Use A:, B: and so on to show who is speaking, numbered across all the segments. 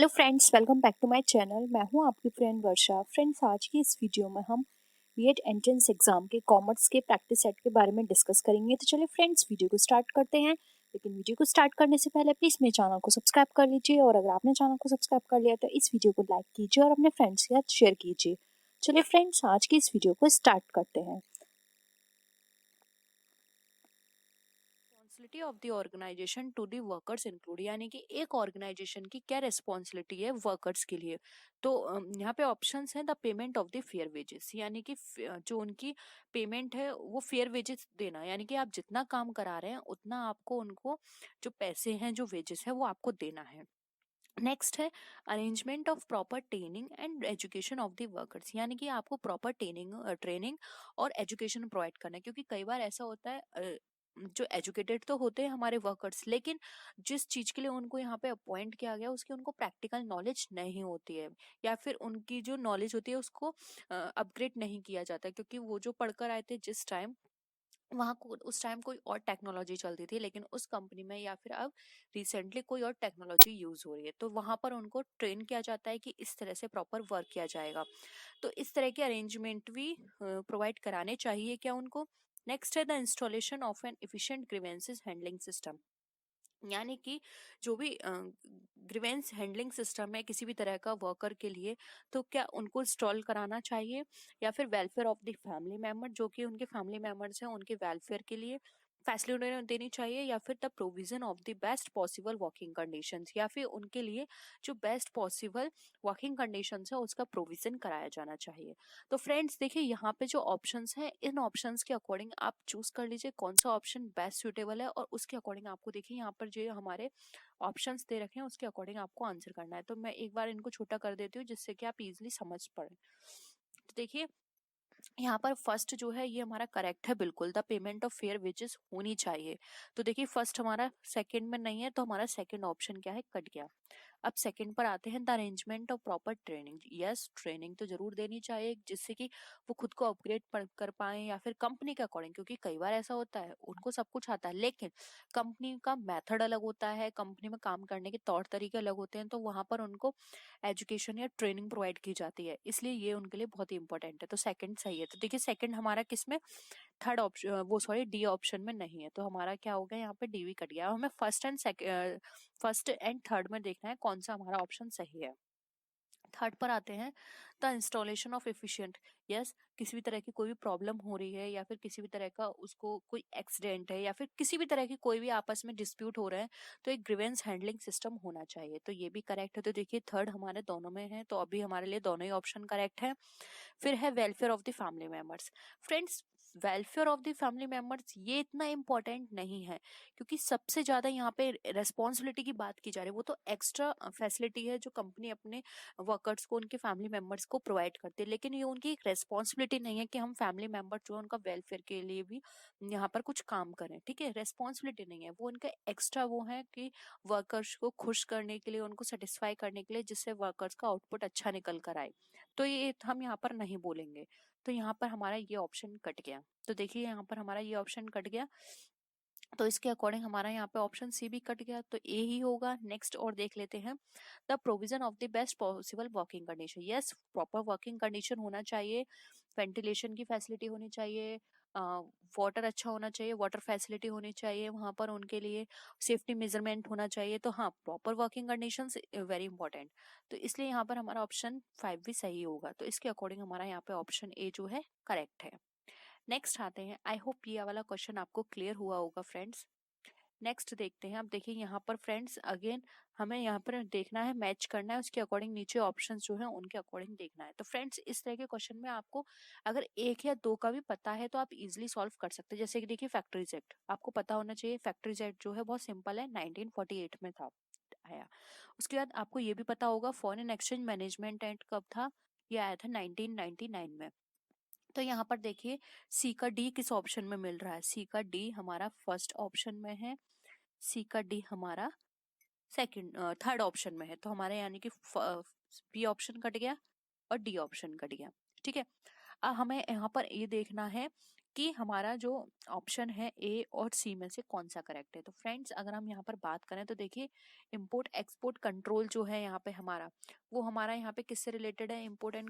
A: Hello friends, welcome back to my channel. मैं हूं आपकी फ्रेंड वर्षा। फ्रेंड्स, आज की इस वीडियो में हम बीएड एंट्रेंस एग्जाम के कॉमर्स के प्रैक्टिस सेट के बारे में डिस्कस करेंगे। तो चलिए फ्रेंड्स, वीडियो को स्टार्ट करते हैं। लेकिन वीडियो को स्टार्ट करने से पहले प्लीज़ मेरे चैनल को सब्सक्राइब कर लीजिए, और अगर आपने चैनल को सब्सक्राइब कर लिया तो इस वीडियो को लाइक कीजिए और अपने फ्रेंड्स के साथ शेयर कीजिए। चलिए फ्रेंड्स, आज की इस वीडियो को स्टार्ट करते हैं।
B: Responsibility of the organisation to the workers include, यानी कि एक ऑर्गेनाइजेशन की क्या रिस्पॉन्सिबिलिटी है वर्कर्स के लिए। तो यहाँ पे ऑप्शंस हैं the payment of the fair wages, यानी कि जो उनकी पेमेंट है वो फेयर वेजेस देना, यानी कि आप जितना काम करा रहे हैं उतना आपको उनको जो पैसे हैं, जो वेजेस है वो आपको देना है। नेक्स्ट है arrangement of proper training and education of the workers, यानी कि आपको प्रॉपर ट्रेनिंग और एजुकेशन प्रोवाइड करना है। क्योंकि कई बार ऐसा होता है जो एजुकेटेड तो होते हैं हमारे वर्कर्स, लेकिन जिस चीज के लिए उनको यहाँ पे अपॉइंट किया गया उसकी उनको प्रैक्टिकल नॉलेज नहीं होती है, या फिर उनकी जो नॉलेज होती है उसको अपग्रेड नहीं किया जाता, क्योंकि वो जो पढ़कर आए थे जिस टाइम वहाँ को उस टाइम कोई और टेक्नोलॉजी चलती थी, लेकिन उस कंपनी में या फिर अब रिसेंटली कोई और टेक्नोलॉजी यूज हो रही है, तो वहाँ पर उनको ट्रेन किया जाता है कि इस तरह से प्रॉपर वर्क किया जाएगा। तो इस तरह के अरेंजमेंट भी प्रोवाइड कराने चाहिए क्या उनको। नेक्स्ट है the installation of N efficient grievances handling system, यानी कि जो भी ग्रीवेंस हैंडलिंग सिस्टम है किसी भी तरह का वर्कर के लिए, तो क्या उनको इंस्टॉल कराना चाहिए, या फिर welfare of the family member, जो कि उनके फैमिली मेंबर्स हैं उनके वेलफेयर के लिए फैसिलिटी देनी चाहिए, या फिर the provision of the best possible working conditions, या फिर उनके लिए जो बेस्ट पॉसिबल वर्किंग कंडीशंस है उसका प्रोविजन कराया जाना चाहिए। तो फ्रेंड्स देखिए, यहाँ पे जो ऑप्शंस हैं इन ऑप्शंस के अकॉर्डिंग आप चूज कर लीजिए कौन सा ऑप्शन बेस्ट सूटेबल है, और उसके अकॉर्डिंग आपको देखिए यहाँ पर जो हमारे ऑप्शंस दे रखे हैं उसके अकॉर्डिंग आपको आंसर करना है। तो मैं एक बार इनको छोटा कर देती हूँ जिससे कि आप इजिली समझ पाए। तो देखिए, यहाँ पर फर्स्ट जो है ये हमारा करेक्ट है, बिल्कुल the payment of fair wages होनी चाहिए। तो देखिए फर्स्ट हमारा सेकंड में नहीं है, तो हमारा सेकंड ऑप्शन क्या है, कट गया। अब सेकंड पर आते हैं the arrangement of proper training. Yes, training तो जरूर देनी चाहिए जिससे कि वो खुद को अपग्रेड कर पाए, या फिर कंपनी के अकॉर्डिंग, क्योंकि कई बार ऐसा होता है उनको सब कुछ आता है लेकिन कंपनी का मेथड अलग होता है, कंपनी में काम करने के तौर तरीके अलग होते हैं, तो वहां पर उनको एजुकेशन या ट्रेनिंग प्रोवाइड की जाती है, इसलिए ये उनके लिए बहुत ही इंपॉर्टेंट है। तो सेकंड सही है। तो देखिए सेकंड हमारा किसमें, थर्ड ऑप्शन, वो सॉरी डी ऑप्शन में नहीं है, तो हमारा क्या हो गया, यहाँ पे डी भी कट गया। हमें फर्स्ट एंड थर्ड में देखना है कौन सा हमारा ऑप्शन सही है। थर्ड पर आते हैं the installation of efficient. Yes, किसी भी तरह की कोई भी प्रॉब्लम हो रही है, या फिर किसी भी तरह का उसको कोई एक्सीडेंट है, या फिर किसी भी तरह की कोई भी आपस में डिस्प्यूट हो रहे हैं, तो एक ग्रीवेंस हैंडलिंग सिस्टम होना चाहिए। तो ये भी करेक्ट है। तो देखिए थर्ड हमारे दोनों में है, तो अभी हमारे लिए दोनों ही ऑप्शन करेक्ट है। फिर है welfare of the family members. Friends, welfare of the family members ये इतना इम्पोर्टेंट नहीं है, क्योंकि सबसे ज्यादा यहाँ पे रेस्पॉन्सिबिलिटी की बात की जा रही है, वो तो एक्स्ट्रा फैसिलिटी है जो कंपनी अपने वर्कर्स को, उनके फैमिली मेंबर्स को प्रोवाइड करती है, लेकिन ये उनकी एक रेस्पॉन्सिबिलिटी नहीं है कि हम फैमिली मेंबर जो है उनका वेलफेयर के लिए भी यहाँ पर कुछ काम करें। ठीक है, रेस्पॉन्सिबिलिटी नहीं है, वो उनका एक्स्ट्रा वो है कि वर्कर्स को खुश करने के लिए, उनको सेटिस्फाई करने के लिए, जिससे वर्कर्स का आउटपुट अच्छा निकल कर आए, तो ये हम यहाँ पर नहीं बोलेंगे। तो यहाँ पर हमारा ये ऑप्शन कट गया। तो देखिए यहाँ पर हमारा ये ऑप्शन कट गया, तो इसके अकॉर्डिंग हमारा यहाँ पे ऑप्शन सी भी कट गया, तो ए ही होगा। नेक्स्ट और देख लेते हैं the provision of the best possible working condition. Yes, proper working condition होना चाहिए, वेंटिलेशन की फैसिलिटी होनी चाहिए, वाटर अच्छा होना चाहिए, वाटर फैसिलिटी होनी चाहिए वहाँ पर उनके लिए, सेफ्टी मेजरमेंट होना चाहिए। तो हाँ, proper working condition very important. तो इसलिए यहाँ पर हमारा ऑप्शन 5 भी सही होगा। तो इसके अकॉर्डिंग हमारा यहाँ पे ऑप्शन ए जो है करेक्ट है। नेक्स्ट आते हैं, आई होप ये वाला क्वेश्चन आपको क्लियर हुआ होगा फ्रेंड्स। नेक्स्ट देखते हैं। अब देखिए यहाँ पर फ्रेंड्स अगेन हमें यहाँ पर देखना है, मैच करना है, उसके अकॉर्डिंग नीचे ऑप्शंस जो है उनके अकॉर्डिंग देखना है। तो फ्रेंड्स इस तरह के क्वेश्चन में आपको अगर एक या दो का भी पता है तो आप इजीली सॉल्व कर सकते हैं। जैसे कि देखिए फैक्ट्रीज एक्ट आपको पता होना चाहिए। फैक्ट्रीज एक्ट जो है बहुत सिंपल है, 1948 में था आया। उसके बाद आपको ये भी पता होगा फॉरेन एक्सचेंज मैनेजमेंट एक्ट कब था, ये आया था 1999 में। तो यहाँ पर देखिए सी का डी किस ऑप्शन में मिल रहा है, सी का डी हमारा फर्स्ट ऑप्शन में है, सी का डी हमारा सेकंड थर्ड ऑप्शन में है। तो हमारे यानी कि बी ऑप्शन कट गया और डी ऑप्शन कट गया। ठीक है, अब हमें यहाँ पर ये देखना है कि हमारा जो ऑप्शन है ए और सी में से कौन सा करेक्ट है। तो फ्रेंड्स अगर हम यहाँ पर बात करें तो देखिए इंपोर्ट एक्सपोर्ट कंट्रोल जो है यहाँ पे हमारा, वो हमारा यहाँ पे किससे रिलेटेड है, इंपोर्ट एंड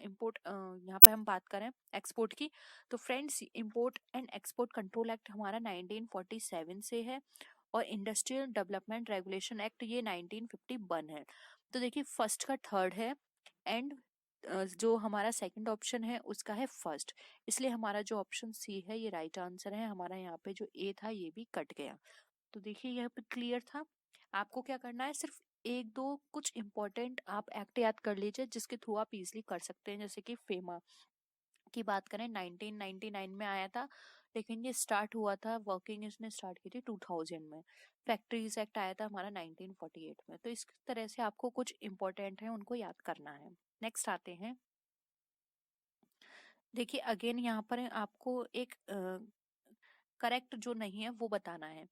B: इंपोर्ट, यहाँ पे हम बात करें एक्सपोर्ट की, तो friends import and export control act हमारा 1947 से है और इंडस्ट्रियल डेवलपमेंट रेगुलेशन एक्ट ये 1951 है। तो देखिए फर्स्ट का थर्ड है एंड जो हमारा सेकंड ऑप्शन है उसका है फर्स्ट, इसलिए हमारा जो ऑप्शन सी है ये राइट आंसर है। हमारा यहाँ पे जो ए था ये भी कट गया। तो देखिए यहाँ पे क्लियर था। आपको क्या करना है, सिर्फ एक दो कुछ इंपॉर्टेंट आप एक्ट याद कर लीजिए जिसके थ्रू आप इजिली कर सकते हैं। जैसे कि फेमा की बात करें 1999 में आया था, लेकिन ये स्टार्ट हुआ था वर्किंग इसने स्टार्ट की थी 2000 में। फैक्ट्रीज एक्ट आया था हमारा 1948 में। तो इस तरह से आपको कुछ इंपॉर्टेंट है उनको याद करना है। नेक्स्ट आते हैं, देखिए अगेन यहाँ पर आपको एक करेक्ट जो नहीं है वो बताना है।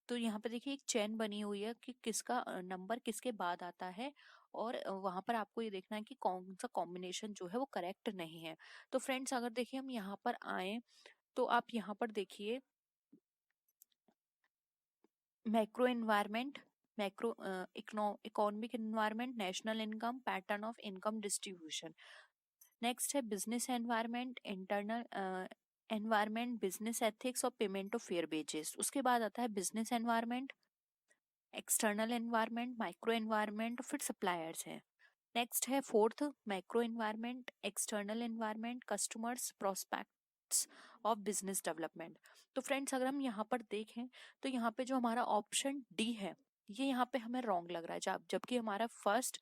B: तो यहाँ पे देखिए एक चेन बनी हुई है कि किसका नंबर किसके बाद आता है और वहां पर आपको ये देखना है कि कौन सा कॉम्बिनेशन जो है वो करेक्ट नहीं है। तो फ्रेंड्स अगर देखिए हम यहाँ पर आए तो आप यहाँ पर देखिए macro environment, macro economic environment, national income, pattern of income distribution. Next है business environment, internal environment, business ethics और पेमेंट ऑफ फेयर वेजेस। उसके बाद आता है business environment, external environment, micro environment, फिर सप्लायर्स है। नेक्स्ट है fourth macro environment, external environment, customers, prospects of business development. तो फ्रेंड्स अगर हम यहाँ पर देखें तो यहाँ पे जो हमारा ऑप्शन डी है ये यहाँ पे हमें रॉन्ग लग रहा है, जबकि हमारा फर्स्ट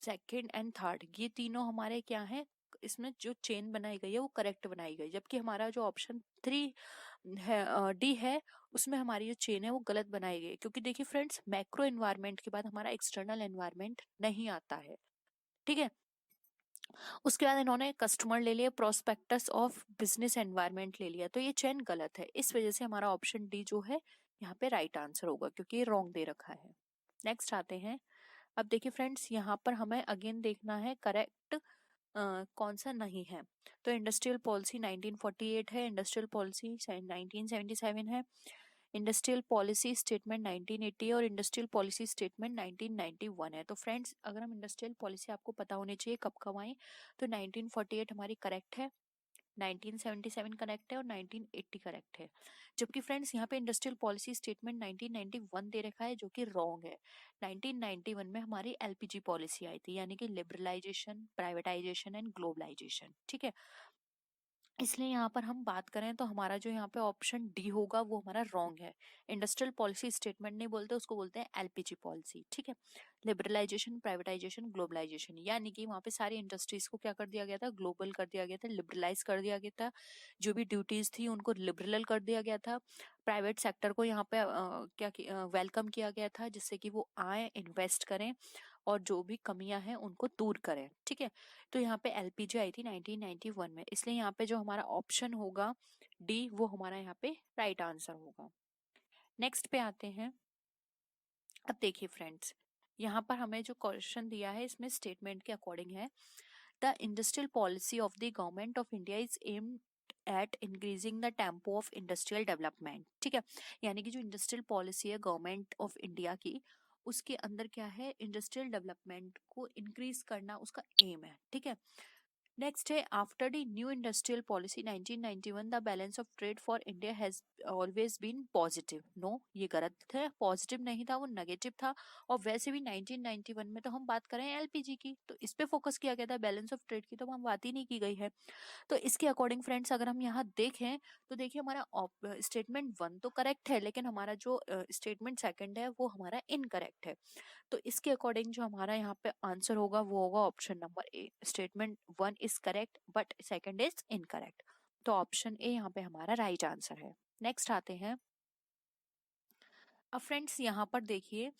B: सेकेंड एंड थर्ड ये तीनों हमारे क्या है, इसमें जो चेन बनाई गई है वो करेक्ट बनाई गई, जबकि हमारा जो ऑप्शन थ्री है डी है उसमें हमारी जो चेन है वो गलत बनाई गई। क्योंकि देखिए फ्रेंड्स मैक्रो एनवायरनमेंट के बाद हमारा एक्सटर्नल एनवायरनमेंट नहीं आता है, ठीक है। उसके बाद इन्होंने कस्टमर ले लिया, प्रोस्पेक्टस ऑफ बिजनेस एनवायरनमेंट ले लिया, तो ये चेन गलत है। इस वजह से हमारा ऑप्शन डी जो है यहाँ पे राइट आंसर होगा क्योंकि ये रॉन्ग दे रखा है। नेक्स्ट आते हैं, अब देखिए फ्रेंड्स यहाँ पर हमें अगेन देखना है करेक्ट कौन सा नहीं है। तो इंडस्ट्रियल पॉलिसी 1948 है, इंडस्ट्रियल पॉलिसी 1977 है, इंडस्ट्रियल पॉलिसी स्टेटमेंट 1980 है और इंडस्ट्रियल पॉलिसी स्टेटमेंट 1991 है। तो फ्रेंड्स अगर हम इंडस्ट्रियल पॉलिसी आपको पता होनी चाहिए कब कब आई, तो 1948 हमारी करेक्ट है, 1977 करेक्ट है और 1980 करेक्ट है। जबकि फ्रेंड्स यहाँ पे इंडस्ट्रियल पॉलिसी स्टेटमेंट 1991 दे रखा है जो कि रॉन्ग है। 1991 में हमारी एलपीजी पॉलिसी आई थी, यानी कि लिबरलाइजेशन, प्राइवेटाइजेशन एंड ग्लोबलाइजेशन, ठीक है। इसलिए यहाँ पर हम बात करें तो हमारा जो यहाँ पे ऑप्शन डी होगा वो हमारा रॉन्ग है। इंडस्ट्रियल पॉलिसी स्टेटमेंट नहीं बोलते, उसको बोलते हैं एलपीजी पॉलिसी, ठीक है। लिबरलाइजेशन, प्राइवेटाइजेशन, ग्लोबलाइजेशन, यानी कि वहाँ पे सारी इंडस्ट्रीज को क्या कर दिया गया था, ग्लोबल कर दिया गया था, लिबरलाइज कर दिया गया था। जो भी ड्यूटीज थी उनको लिबरल कर दिया गया था। प्राइवेट सेक्टर को यहाँ पे क्या वेलकम किया गया था जिससे कि वो आए, इन्वेस्ट करें और जो भी कमियां हैं उनको दूर करें, ठीक है। तो यहाँ पे एलपीजी आई थी 1991 में, इसलिए यहाँ पे जो हमारा ऑप्शन होगा डी वो हमारा यहाँ पे राइट आंसर होगा। नेक्स्ट पे आते हैं, अब देखिए फ्रेंड्स यहाँ पर हमें जो क्वेश्चन दिया है इसमें स्टेटमेंट के अकॉर्डिंग है, the industrial policy of the government of India is aim at increasing the tempo of industrial development, ठीक है। यानी कि जो इंडस्ट्रियल पॉलिसी है गवर्नमेंट ऑफ इंडिया की, उसके अंदर क्या है, इंडस्ट्रियल डेवलपमेंट को इंक्रीज करना उसका एम है, ठीक है। नेक्स्ट है, after the new industrial policy 1991 the balance of trade for India has always been positive. No, ये गलत है, पॉजिटिव नहीं था, वो नेगेटिव था। और वैसे भी 1991 में तो हम बात कर रहे हैं एलपीजी की, तो इस पे फोकस किया गया था, बैलेंस ऑफ ट्रेड की तो हम बात ही नहीं की गई है। तो इसके अकॉर्डिंग फ्रेंड्स अगर हम यहाँ देखें तो देखिए हमारा स्टेटमेंट वन तो करेक्ट है, लेकिन हमारा जो स्टेटमेंट सेकंड है वो हमारा इनकरेक्ट है। तो इसके अकॉर्डिंग जो हमारा यहाँ पे आंसर होगा वो होगा option number A, statement one is correct but second is incorrect. तो ऑप्शन ए यहाँ पे हमारा राइट आंसर है। नेक्स्ट आते हैं, अब फ्रेंड्स यहाँ पर देखिए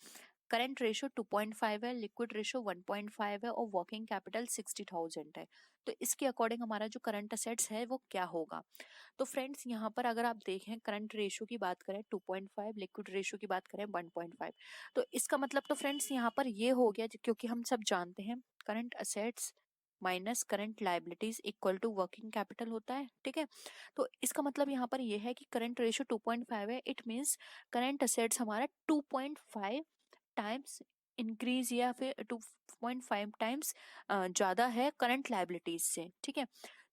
B: करंट रेशो 2.5 है, लिक्विड रेशो 1.5 है और वर्किंग कैपिटल 60,000 है। तो इसके अकॉर्डिंग हमारा जो करंट असेट्स है वो क्या होगा। तो फ्रेंड्स यहाँ पर अगर आप देखें करंट रेशो की बात करें 2.5, लिक्विड रेशो की बात करें 1.5, तो इसका मतलब तो फ्रेंड्स यहाँ पर ये हो गया, क्योंकि हम सब जानते हैं current assets minus current liabilities equal to working capital होता है। ठीक है, तो इसका मतलब यहाँ पर ये है कि करंट रेशियो 2.5 है, इट मीन्स करंट असेट्स हमारा 2.5 टाइम्स इंक्रीज या फिर 2.5 टाइम्स ज़्यादा है करंट लायबिलिटीज से। ठीक है,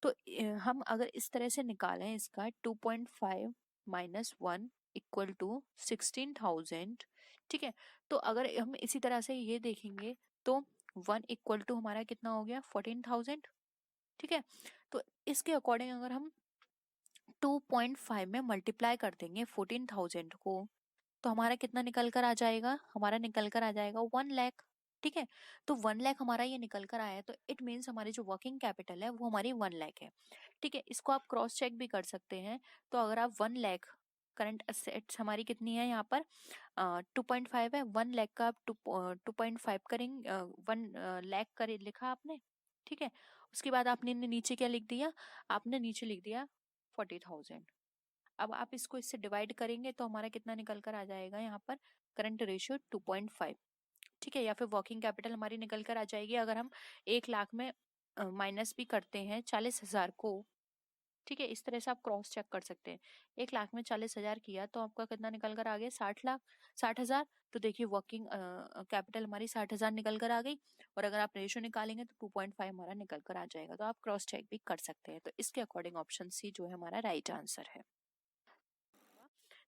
B: तो हम अगर इस तरह से निकालें इसका 2.5 माइनस 1 इक्वल टू 16,000। ठीक है, तो अगर हम इसी तरह से ये देखेंगे तो 1 इक्वल टू हमारा कितना हो गया 14,000। ठीक है, तो इसके अकॉर्डिंग अगर हम 2.5 में मल्टीप्लाई कर देंगे 14,000 को तो हमारा कितना निकल कर आ जाएगा, हमारा निकल कर आ जाएगा 1 लाख। ठीक है, तो 1 लाख हमारा ये निकल कर आया, तो इट मीन्स हमारी जो वर्किंग कैपिटल है वो हमारी 1 लाख है। ठीक है, इसको आप क्रॉस चेक भी कर सकते हैं। तो अगर आप 1 लाख करंट असेट्स हमारी कितनी है यहाँ पर 2.5 है, 1 लाख का आप 2.5 करेंगे 1 लाख करे लिखा आपने। ठीक है, उसके बाद आपने नीचे क्या लिख दिया, आपने नीचे लिख दिया 40,000। अब आप इसको इससे डिवाइड करेंगे तो हमारा कितना निकल कर आ जाएगा यहाँ पर करंट रेशियो 2.5। ठीक है, या फिर वर्किंग कैपिटल हमारी निकल कर आ जाएगी अगर हम 1 लाख में माइनस भी करते हैं 40,000 को। ठीक है, इस तरह से आप क्रॉस चेक कर सकते हैं। 1 लाख में 40,000 किया तो आपका कितना निकल कर आ गया 60,000। तो देखिए वर्किंग कैपिटल हमारी 60,000 निकल कर आ गई, और अगर आप रेशियो निकालेंगे तो 2.5 हमारा निकल कर आ जाएगा। तो आप क्रॉस चेक भी कर सकते हैं। तो इसके अकॉर्डिंग ऑप्शन सी जो है हमारा राइट आंसर है।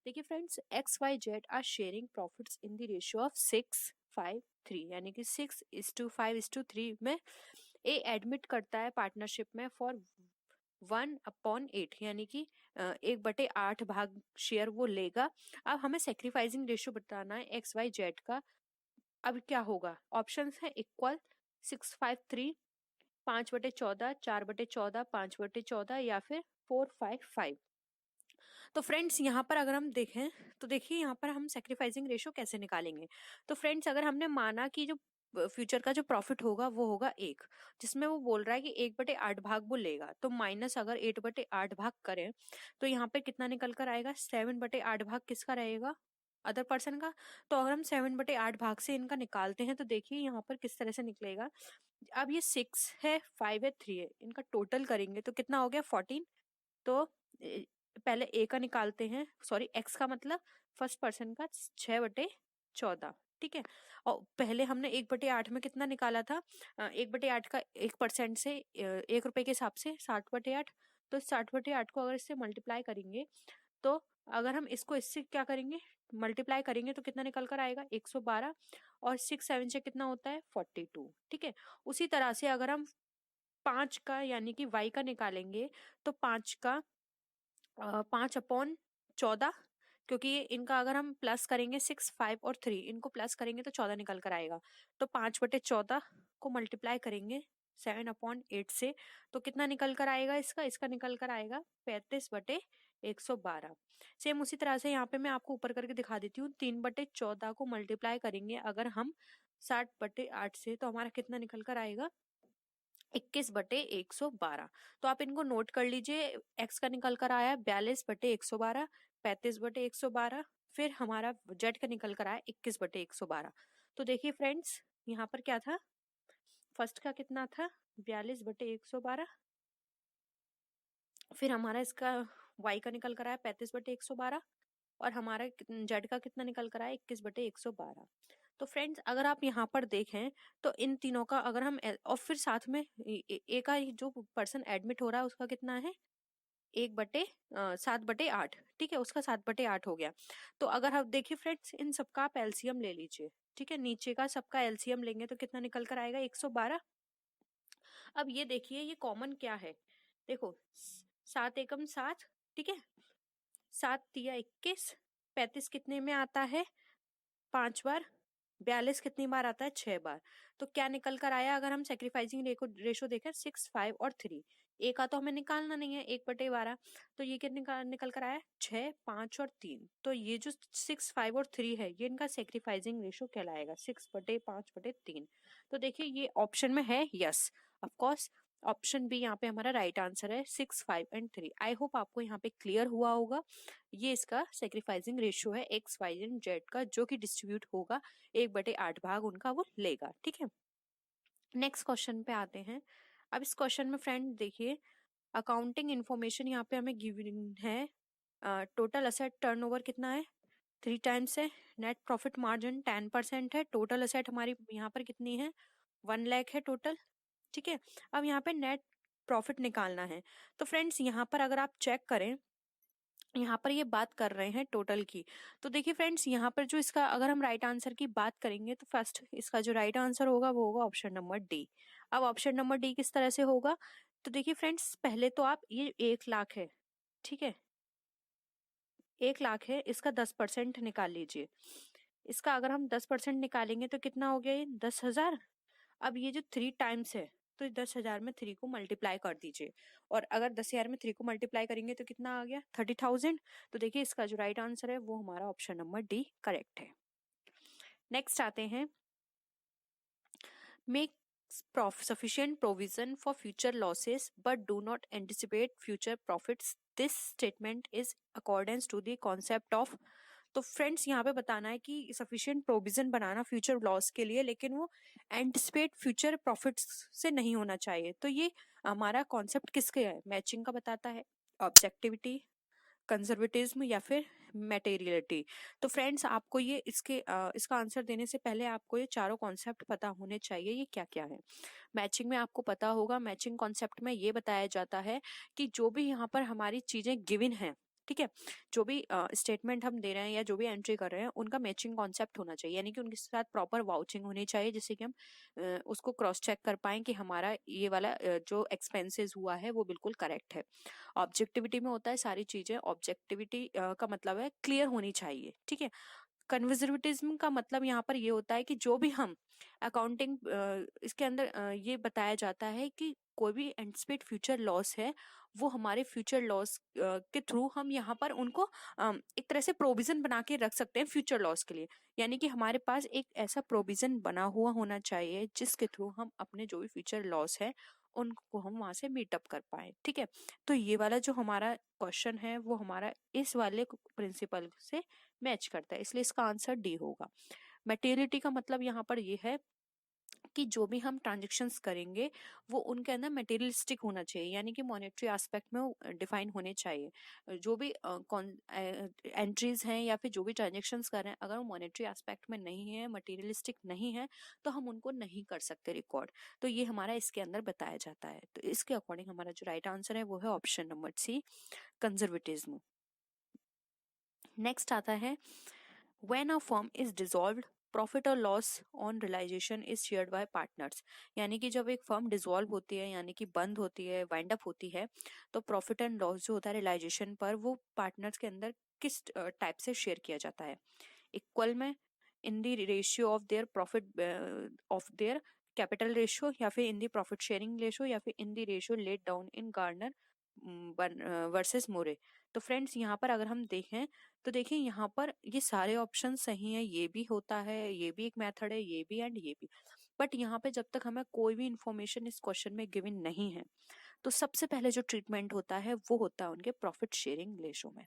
B: देखिए friends, X Y Z are sharing profits in the ratio of 6:5:3, यानी कि 6:5:3 में ए एडमिट करता है पार्टनरशिप में फॉर 1/8, यानी कि 1/8 भाग शेयर वो लेगा। अब हमें सेक्रीफाइसिंग रेशियो बताना है एक्स वाई जेड का। अब क्या होगा, ऑप्शंस है इक्वल 6:5:3, 5/14, 4/14, 5/14 या फिर 4:5:5। तो फ्रेंड्स यहाँ पर अगर हम देखें तो देखिए यहाँ पर हम सेक्रीफाइसिंग रेशियो कैसे निकालेंगे। तो फ्रेंड्स अगर हमने माना कि जो फ्यूचर का जो प्रॉफिट होगा वो होगा 1, जिसमें वो बोल रहा है कि 1/8 भाग वो लेगा, तो माइनस अगर 8/8 भाग करें तो यहाँ पे कितना निकल कर आएगा 7/8 भाग किसका रहेगा, अदर पर्सन का। तो अगर हम 7/8 भाग से इनका निकालते हैं तो देखिए यहाँ पर किस तरह से निकलेगा। अब ये 6 है, 5 है, 3 है, इनका टोटल करेंगे तो कितना हो गया 14। तो पहले ए का निकालते हैं, सॉरी एक्स का मतलब फर्स्ट पर्सन का 6/14। ठीक है, और पहले हमने 1/8 में कितना निकाला था 1/8 का 1% से 1 रुपए के हिसाब से 60/8। तो 60/8 को अगर इससे मल्टीप्लाई करेंगे तो अगर हम इसको इससे क्या करेंगे मल्टीप्लाई करेंगे तो कितना निकल कर आएगा 112, और 6 7 से कितना होता है 42। ठीक है, उसी तरह से अगर हम 5 का यानी कि y का निकालेंगे तो 5 का 5/14, क्योंकि इनका अगर हम प्लस करेंगे 6 5 और 3 इनको प्लस करेंगे तो 14 निकल कर आएगा। तो 5/14 को मल्टीप्लाई करेंगे 7/8 से तो कितना निकल कर आएगा, इसका निकल कर आएगा 35/112। सेम उसी तरह से यहाँ पे मैं आपको ऊपर करके दिखा देती हूँ। 3/14 को मल्टीप्लाई करेंगे अगर हम 60/8 से तो हमारा कितना निकल कर आएगा 21/112। तो आप इनको नोट कर लीजिए। एक्स का निकल कर आया 42/112, 35/112, फिर हमारा जेड का निकल कर आया 21/112। तो देखिए फ्रेंड्स यहाँ पर क्या था, फर्स्ट का कितना था 42/112, फिर हमारा इसका वाई का निकल कर आया 35/112, और हमारा जेड का कितना निकल कर आया 21/112। तो फ्रेंड्स अगर आप यहाँ पर देखें तो इन तीनों का अगर हम और फिर साथ में ए का जो पर्सन एडमिट हो रहा है उसका कितना है 7/8। ठीक है, उसका 7/8 हो गया। तो अगर आप देखिए फ्रेंड्स इन सबका आप एलसीएम ले लीजिए। ठीक है, नीचे का सबका एलसीएम लेंगे तो कितना निकल कर आएगा 112। अब ये देखिए ये कॉमन क्या है, देखो 7 एकम 7। ठीक है, 7×3=21, 35 कितने में आता है 5 बार, 42 कितनी बार आता है 6 बार। तो क्या निकल कर आया अगर हम सेक्रीफाइसिंग रेशो देखें 6 5 और 3, ए का तो हमें निकालना नहीं है 1/12। तो ये कितने निकल कर आया 6 5 और 3। तो ये जो 6 5 और 3 है ये इनका सेक्रीफाइसिंग रेशो कहलाएगा 6/5/3। तो देखिए ये ऑप्शन में है yes, of course option B यहाँ पे हमारा राइट आंसर है 6 5 एंड 3। आई होप आपको यहाँ पे क्लियर हुआ होगा। ये इसका सेक्रीफाइसिंग रेशियो है एक्स वाई एंड जेड का, जो कि डिस्ट्रीब्यूट होगा 1/8 भाग उनका वो लेगा। ठीक है, नेक्स्ट क्वेश्चन पे आते हैं। अब इस क्वेश्चन में फ्रेंड देखिए, अकाउंटिंग इन्फॉर्मेशन यहाँ पे हमें गिवन है। टोटल असेट टर्नओवर कितना है, 3 टाइम्स है। नेट प्रॉफिट मार्जिन 10% है। टोटल असेट हमारी यहाँ पर कितनी है, 1 लाख है टोटल। ठीक है, अब यहाँ पे नेट प्रॉफिट निकालना है। तो फ्रेंड्स यहाँ पर अगर आप चेक करें, यहाँ पर ये बात कर रहे हैं टोटल की, तो देखिए फ्रेंड्स यहाँ पर जो इसका अगर हम राइट आंसर की बात करेंगे तो फर्स्ट इसका जो राइट आंसर होगा वो होगा ऑप्शन नंबर डी। अब ऑप्शन नंबर डी किस तरह से होगा, तो देखिए फ्रेंड्स पहले तो आप ये 1 लाख है, ठीक है, 1 लाख है, इसका 10% निकाल लीजिए। इसका अगर हम 10% निकालेंगे तो कितना हो गया, ये 10,000। अब ये जो 3 टाइम्स है, तो 10,000 में 3 को मल्टीप्लाई कर दीजिए, और अगर 10,000 में 3 को मल्टीप्लाई करेंगे तो कितना आ गया, 30,000। तो देखिए इसका जो राइट आंसर है वो हमारा ऑप्शन नंबर डी करेक्ट है। नेक्स्ट आते हैं, make sufficient provision for future losses but do not anticipate future profits. This statement is accordance to the concept of, तो फ्रेंड्स यहाँ पे बताना है कि सफिशिएंट प्रोविजन बनाना फ्यूचर लॉस के लिए, लेकिन वो एंटिसिपेट फ्यूचर प्रॉफिट्स से नहीं होना चाहिए। तो ये हमारा कॉन्सेप्ट किसके है, मैचिंग का बताता है, ऑब्जेक्टिविटी, कंजर्वेटिज्म या फिर मटेरियलिटी। तो फ्रेंड्स आपको ये इसका आंसर देने से पहले आपको ये चारों कॉन्सेप्ट पता होने चाहिए, ये क्या क्या है। मैचिंग में आपको पता होगा, मैचिंग कॉन्सेप्ट में ये बताया जाता है कि जो भी यहाँ पर हमारी चीजें गिवन हैं, ठीक है, जो भी स्टेटमेंट हम दे रहे हैं या जो भी एंट्री कर रहे हैं उनका मैचिंग कॉन्सेप्ट होना चाहिए, यानी कि उनके साथ प्रॉपर वाउचिंग होनी चाहिए, जिससे कि हम उसको क्रॉस चेक कर पाए कि हमारा ये वाला जो एक्सपेंसेस हुआ है वो बिल्कुल करेक्ट है। ऑब्जेक्टिविटी में होता है सारी चीजें, ऑब्जेक्टिविटी का मतलब है क्लियर होनी चाहिए, ठीक है। कंजर्वेटिज्म का मतलब यहाँ पर ये होता है कि जो भी हम अकाउंटिंग इसके अंदर ये बताया जाता है कि कोई भी एंटिसिपेट फ्यूचर लॉस है, वो हमारे फ्यूचर लॉस के थ्रू हम यहाँ पर उनको एक तरह से प्रोविजन बना के रख सकते हैं फ्यूचर लॉस के लिए, यानी कि हमारे पास एक ऐसा प्रोविजन बना हुआ होना चाहिए जिसके थ्रू हम अपने जो भी फ्यूचर लॉस है उनको हम वहां से मीटअप कर पाए, ठीक है। तो ये वाला जो हमारा क्वेश्चन है वो हमारा इस वाले प्रिंसिपल से मैच करता है, इसलिए इसका आंसर डी होगा। मटेरियलिटी का मतलब यहाँ पर ये है कि जो भी हम ट्रांजेक्शन्स करेंगे वो उनके अंदर मटेरियलिस्टिक होना चाहिए, यानी कि मॉनेटरी एस्पेक्ट में डिफाइन होने चाहिए। जो भी एंट्रीज हैं या फिर जो भी ट्रांजेक्शन्स कर रहे हैं, अगर वो मॉनेटरी एस्पेक्ट में नहीं है, मटेरियलिस्टिक नहीं है, तो हम उनको नहीं कर सकते रिकॉर्ड। तो ये हमारा इसके अंदर बताया जाता है। तो इसके अकॉर्डिंग हमारा जो राइट आंसर है वो है option number C, conservatism. Next आता है, when a firm is dissolved, profit और loss on realisation is shared by partners. यानी कि जब एक फर्म डिसॉल्व होती है, यानी कि बंद होती है, वाइंड अप होती है, तो प्रॉफिट एंड लॉस जो होता है रियलाइजेशन पर, वो पार्टनर्स के अंदर किस टाइप से शेयर किया जाता है, इक्वल में, in the ratio of their profit of their capital ratio, या फिर in the profit sharing ratio, या फिर in the ratio laid down in Garner versus Murray. तो फ्रेंड्स यहाँ पर अगर हम देखें तो देखिए यहाँ पर ये सारे ऑप्शन सही हैं, ये भी होता है, ये भी एक मेथड है, ये भी एंड ये भी। बट यहाँ पे जब तक हमें कोई भी इंफॉर्मेशन इस क्वेश्चन में गिवन नहीं है, तो सबसे पहले जो ट्रीटमेंट होता है वो होता है उनके प्रॉफिट शेयरिंग रेशो में।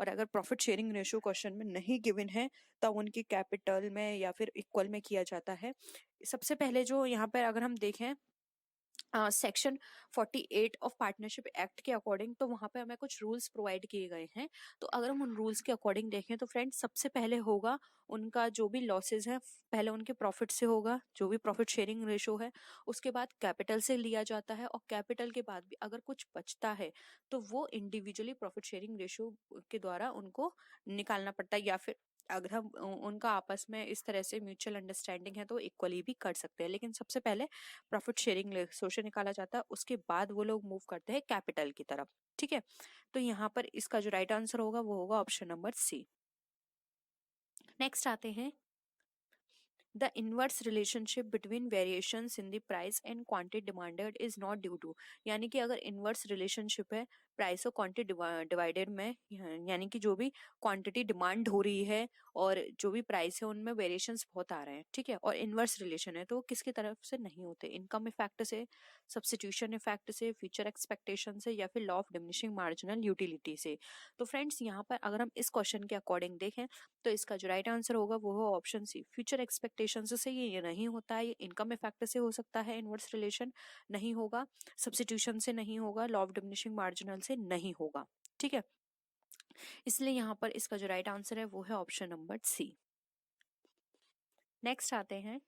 B: और अगर प्रॉफिट शेयरिंग रेशो क्वेश्चन में नहीं गिवन है, तब उनकी कैपिटल में या फिर इक्वल में किया जाता है। सबसे पहले जो यहाँ पर अगर हम देखें सेक्शन 48 ऑफ पार्टनरशिप एक्ट के अकॉर्डिंग, तो वहां पे हमें कुछ रूल्स प्रोवाइड किए गए हैं। तो अगर हम उन रूल्स के अकॉर्डिंग देखें तो फ्रेंड्स सबसे पहले होगा उनका जो भी लॉसेस है, पहले उनके प्रॉफिट से होगा, जो भी प्रॉफिट शेयरिंग रेशो है, उसके बाद कैपिटल से लिया जाता है, और कैपिटल के बाद भी अगर कुछ बचता है तो वो इंडिविजुअली प्रॉफिट शेयरिंग रेशो के द्वारा उनको निकालना पड़ता है, या फिर अगर हम उनका आपस में इस तरह से म्यूचुअल अंडरस्टैंडिंग है तो इक्वली भी कर सकते हैं। लेकिन सबसे पहले प्रॉफिट शेयरिंग रेशो निकाला जाता है, उसके बाद वो लोग मूव करते हैं कैपिटल की तरफ, ठीक है। तो यहाँ पर इसका जो राइट आंसर होगा वो होगा ऑप्शन नंबर सी। नेक्स्ट आते हैं, the inverse relationship between variations in the price and quantity demanded is not due to. यानी कि अगर इनवर्स रिलेशनशिप है प्राइस और क्वांटिटी डिवाइडेड में, यानी कि जो भी क्वांटिटी डिमांड हो रही है और जो भी प्राइस है उनमें वेरिएशंस बहुत आ रहे हैं, ठीक है, और इनवर्स रिलेशन है, तो किसकी तरफ से नहीं होते, इनकम इफेक्ट से, सब्स्टिट्यूशन इफेक्ट से, फ्यूचर एक्सपेक्टेशन से, या फिर law of diminishing marginal utility से। तो फ्रेंड्स यहाँ पर अगर हम इस क्वेश्चन के अकॉर्डिंग देखें तो इसका जो राइट आंसर होगा वो है ऑप्शन सी, फ्यूचर एक्सपेक्टेशन से ये नहीं होता है, ये इनकम इफेक्ट से हो सकता है, इनवर्स रिलेशन नहीं होगा, सब्स्टिट्यूशन से नहीं होगा, लॉ ऑफ डिमिनिशिंग मार्जिनल से नहीं होगा, ठीक है। इसलिए यहाँ पर इसका जो राइट आंसर है वो है ऑप्शन नंबर सी। नेक्स्ट आते हैं,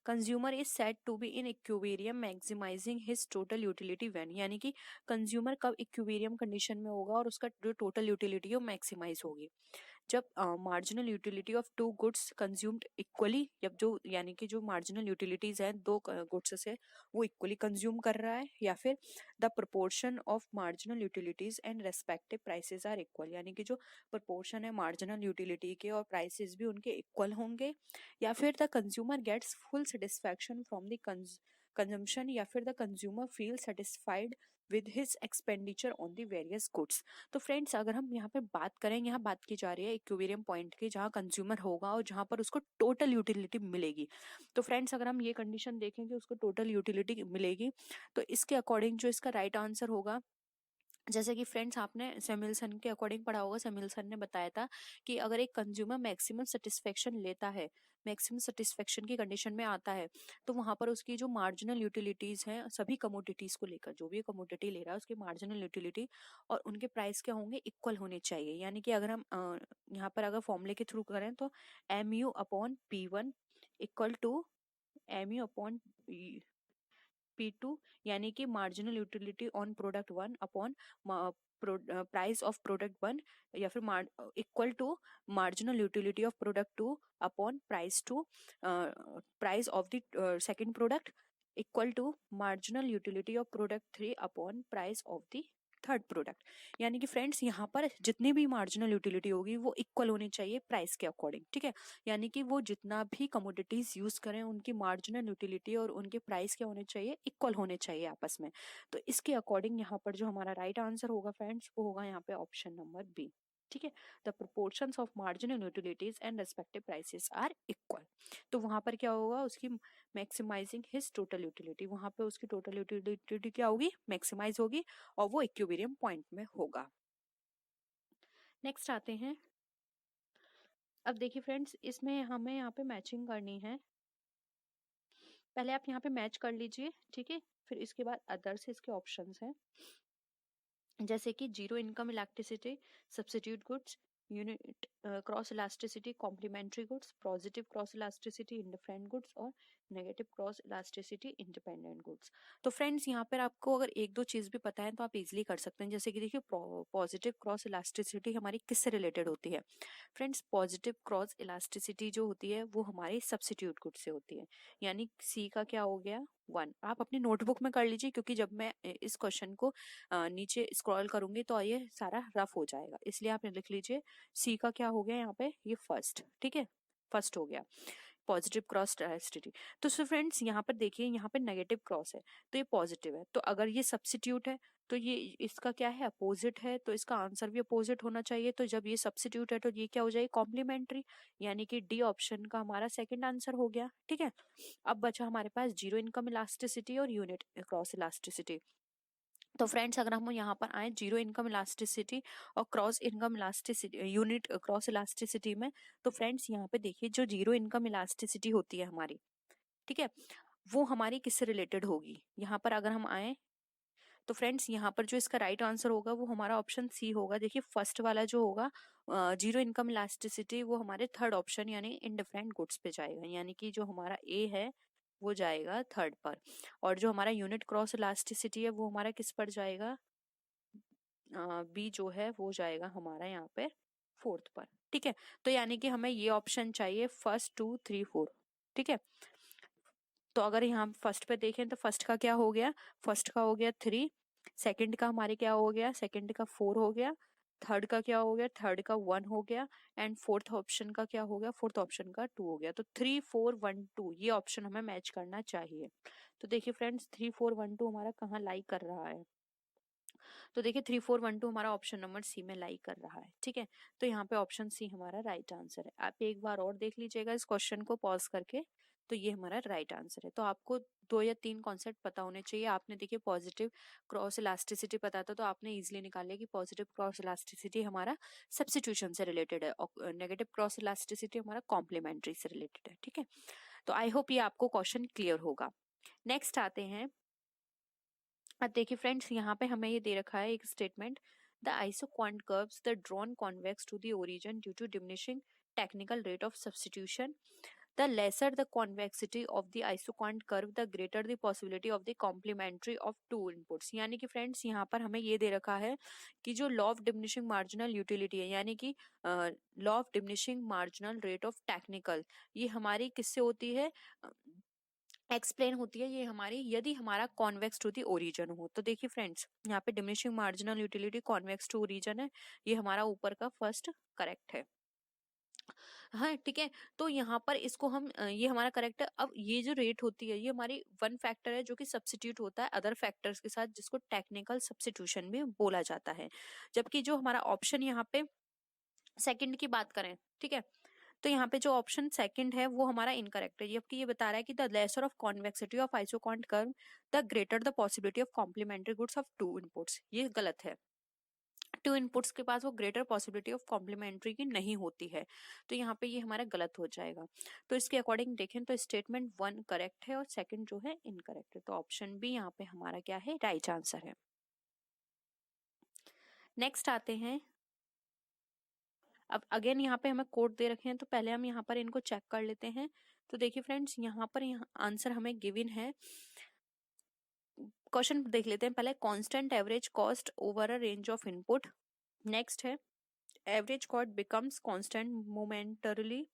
B: consumer is said to be in equilibrium maximising his total utility when, यानी कि कंज्यूमर कब इक्विलिब्रियम कंडीशन में होगा और उसका जो टोटल यूटिलिटी है वो मैक्सिमाइज होगी, जब marginal utility of two goods consumed equally, जब जो यानी कि जो मार्जिनल यूटिलिटीज हैं दो गुड्स से वो इक्वली कंज्यूम कर रहा है, या फिर the proportion of marginal utilities and respective prices are equal, यानी कि जो प्रोपोर्शन है मार्जिनल यूटिलिटी के और प्राइसेस भी उनके इक्वल होंगे, या फिर the consumer gets full satisfaction from the consumption, या फिर the consumer feel satisfied with his expenditure on the various goods. तो फ्रेंड्स अगर हम यहाँ पे बात करें, यहाँ बात की जा रही है इक्विलिब्रियम पॉइंट की, जहाँ कंज्यूमर होगा और जहाँ पर उसको टोटल यूटिलिटी मिलेगी। तो फ्रेंड्स अगर हम ये कंडीशन देखें कि उसको टोटल यूटिलिटी मिलेगी, तो इसके अकॉर्डिंग जो इसका राइट आंसर होगा, जैसे कि फ्रेंड्स आपने सेमिल्सन के अकॉर्डिंग पढ़ा होगा, सेमिल्सन ने बताया था कि अगर एक कंज्यूमर मैक्सिमम सेटिस्फेक्शन लेता है, मैक्सिमम सेटिस्फेक्शन की कंडीशन में आता है, तो वहां पर उसकी जो मार्जिनल यूटिलिटीज हैं सभी कमोडिटीज को लेकर, जो भी कमोडिटी ले रहा है उसकी मार्जिनल यूटिलिटी और उनके प्राइस क्या होंगे, इक्वल होने चाहिए। यानी कि अगर हम यहाँ पर अगर फॉर्मूले के थ्रू करें तो MU/P1 इक्वल टू MU/P2, यानी कि marginal utility on product 1 upon price of product 1, या फिर equal to marginal utility of product 2 upon price of the second product, equal to marginal utility of product 3 upon price of the third product. यानी कि friends यहाँ पर जितनी भी marginal utility होगी वो इक्वल होनी चाहिए प्राइस के अकॉर्डिंग, ठीक है। यानी कि वो जितना भी कमोडिटीज यूज करें उनकी मार्जिनल यूटिलिटी और उनके प्राइस क्या होने चाहिए, इक्वल होने चाहिए आपस में। तो इसके अकॉर्डिंग यहाँ पर जो हमारा राइट आंसर होगा फ्रेंड्स वो होगा यहाँ पे ऑप्शन नंबर बी, ठीक है। The proportions of marginal utilities and respective prices are equal. तो वहां पर क्या होगा, उसकी मैक्सिमाइजिंग हिज टोटल यूटिलिटी, वहां पे उसकी टोटल यूटिलिटी क्या होगी, मैक्सिमाइज होगी और वो इक्विलिब्रियम पॉइंट में होगा। नेक्स्ट आते हैं, अब देखिए फ्रेंड्स इसमें हमें यहाँ पे मैचिंग करनी है, पहले आप यहाँ पे मैच कर लीजिए, ठीक है, फिर इसके बाद अदर से इसके ऑप्शंस हैं, जैसे कि zero income electricity, substitute goods, unit cross elasticity, complementary goods, positive cross elasticity, indifferent goods और negative cross elasticity, independent goods. तो फ्रेंड्स यहाँ पर आपको अगर एक दो चीज भी पता है तो आप इजीली कर सकते हैं। जैसे कि देखिए पॉजिटिव क्रॉस इलास्टिसिटी हमारी किससे रिलेटेड होती है फ्रेंड्स, पॉजिटिव क्रॉस इलास्टिसिटी जो होती है वो हमारी सब्स्टिट्यूट गुड से होती है, यानी सी का क्या हो गया 1। आप अपनी नोटबुक में कर लीजिए क्योंकि जब मैं इस क्वेश्चन को नीचे स्क्रॉल करूंगी तो ये सारा रफ हो जाएगा, इसलिए आप लिख लीजिए सी का क्या हो गया यहाँ पे, ये फर्स्ट, ठीक है, फर्स्ट हो गया पॉजिटिव क्रॉस इलास्टिसिटी। तो सो फ्रेंड्स यहाँ पर देखिए, यहाँ पे नेगेटिव क्रॉस है तो ये पॉजिटिव है, तो अगर ये सब्स्टिट्यूट है तो ये इसका क्या है, अपोजिट है, तो इसका आंसर भी अपोजिट होना चाहिए। तो जब ये सब्स्टिट्यूट है तो ये क्या हो जाएगी, कॉम्प्लीमेंट्री, यानी कि डी ऑप्शन का हमारा सेकंड आंसर हो गया, ठीक है। अब बचा हमारे पास जीरो इनकम इलास्टिसिटी और यूनिट क्रॉस इलास्टिसिटी। तो फ्रेंड्स अगर हम यहाँ पर आए जीरो इनकम इलास्टिसिटी और cross income elasticity, unit cross elasticity में, तो फ्रेंड्स यहाँ पे देखिए जो जीरो इनकम इलास्टिसिटी होती है हमारी, ठीक है, वो हमारी किससे रिलेटेड होगी। यहाँ पर अगर हम आए तो फ्रेंड्स यहाँ पर जो इसका राइट आंसर होगा वो हमारा ऑप्शन सी होगा। देखिए फर्स्ट वाला जो होगा जीरो इनकम इलास्टिसिटी वो हमारे थर्ड ऑप्शन यानी इनडिफरेंट गुड्स पे जाएगा, यानी कि जो हमारा ए है वो जाएगा थर्ड पर, और जो हमारा यूनिट क्रॉस इलास्टिसिटी है वो हमारा किस पर जाएगा, बी जो है वो जाएगा हमारा यहाँ पे फोर्थ पर, ठीक है। तो यानी कि हमें ये ऑप्शन चाहिए फर्स्ट 2 3 4, ठीक है। तो अगर यहाँ फर्स्ट पे देखें तो फर्स्ट का क्या हो गया, फर्स्ट का हो गया 3, सेकंड का हमारे क्या हो गया, सेकंड का 4 हो गया, थर्ड का क्या हो गया, थर्ड का 1 हो गया, एंड फोर्थ ऑप्शन का क्या हो गया, फोर्थ ऑप्शन का 2 हो गया। तो 3 4 1 2 ये ऑप्शन हमें मैच करना चाहिए। तो देखिए फ्रेंड्स 3 4 1 2 हमारा कहाँ लाई कर रहा है, तो देखिए 3412 हमारा ऑप्शन नंबर सी में लाई कर रहा है। ठीक है, तो यहाँ पे ऑप्शन सी हमारा राइट आंसर है। आप एक बार और देख लीजिएगा इस क्वेश्चन को पॉज करके, तो ये हमारा राइट आंसर है। तो आपको 2 या 3 कॉन्सेप्ट पता होने चाहिए। आपने देखिए पॉजिटिव क्रॉस इलास्टिसिटी पता था, तो आपने इजीली निकाल लिया कि पॉजिटिव क्रॉस इलास्टिसिटी हमारा सब्स्टिट्यूशन से रिलेटेड है और नेगेटिव क्रॉस इलास्टिसिटी हमारा कॉम्प्लीमेंट्री से रिलेटेड है। ठीक है, तो आई होप ये आपको क्वेश्चन क्लियर होगा। नेक्स्ट आते हैं, अब देखिए फ्रेंड्स यहाँ पे हमें ये दे रखा है एक statement, the isoquant curves the drawn convex to the origin due to diminishing technical rate of substitution, the lesser the convexity of the isoquant curve the greater the possibility of the complementary of two inputs। यानी कि friends यहाँ पर हमें ये दे रखा है कि जो law of diminishing marginal utility है, यानी कि law of diminishing marginal rate of technical, ये हमारी किससे होती है, एक्सप्लेन होती है ये हमारी यदि हमारा कॉन्वेक्स टू दी ओरिजिन हो। तो देखिए फ्रेंड्स यहाँ पे diminishing marginal utility convex to origin है, ये हमारा ऊपर का फर्स्ट करेक्ट है। हाँ ठीक है, तो यहाँ पर इसको हम ये हमारा करेक्ट है। अब ये जो रेट होती है ये हमारी वन फैक्टर है जो कि सब्स्टिट्यूट होता है अदर फैक्टर्स के साथ, जिसको टेक्निकल सब्स्टिट्यूशन भी बोला जाता है। जबकि जो हमारा ऑप्शन यहाँ पे सेकंड की बात करें, ठीक है, तो यहाँ पे जो ऑप्शन सेकंड है वो हमारा इनकरेक्ट है, जबकि ये बता रहा है कि the lesser of convexity of isoquant curve the greater the possibility of complementary goods of two inputs, ये गलत है। टू इनपुट्स के पास वो ग्रेटर पॉसिबिलिटी ऑफ कॉम्प्लीमेंट्री की नहीं होती है, तो यहाँ पे ये हमारा गलत हो जाएगा। तो इसके अकॉर्डिंग देखें तो स्टेटमेंट 1 करेक्ट है और सेकंड जो है इनकरेक्ट है, तो ऑप्शन बी यहाँ पे हमारा क्या है, राइट आंसर है। नेक्स्ट आते हैं, अब अगेन यहाँ पे हमें कोड दे रखे हैं, तो पहले हम यहाँ पर इनको चेक कर लेते हैं। तो देखिए फ्रेंड्स यहाँ पर आंसर हमें गिवन है, क्वेश्चन देख लेते हैं पहले, constant average cost over a range of input. Next है average cost becomes constant momentarily,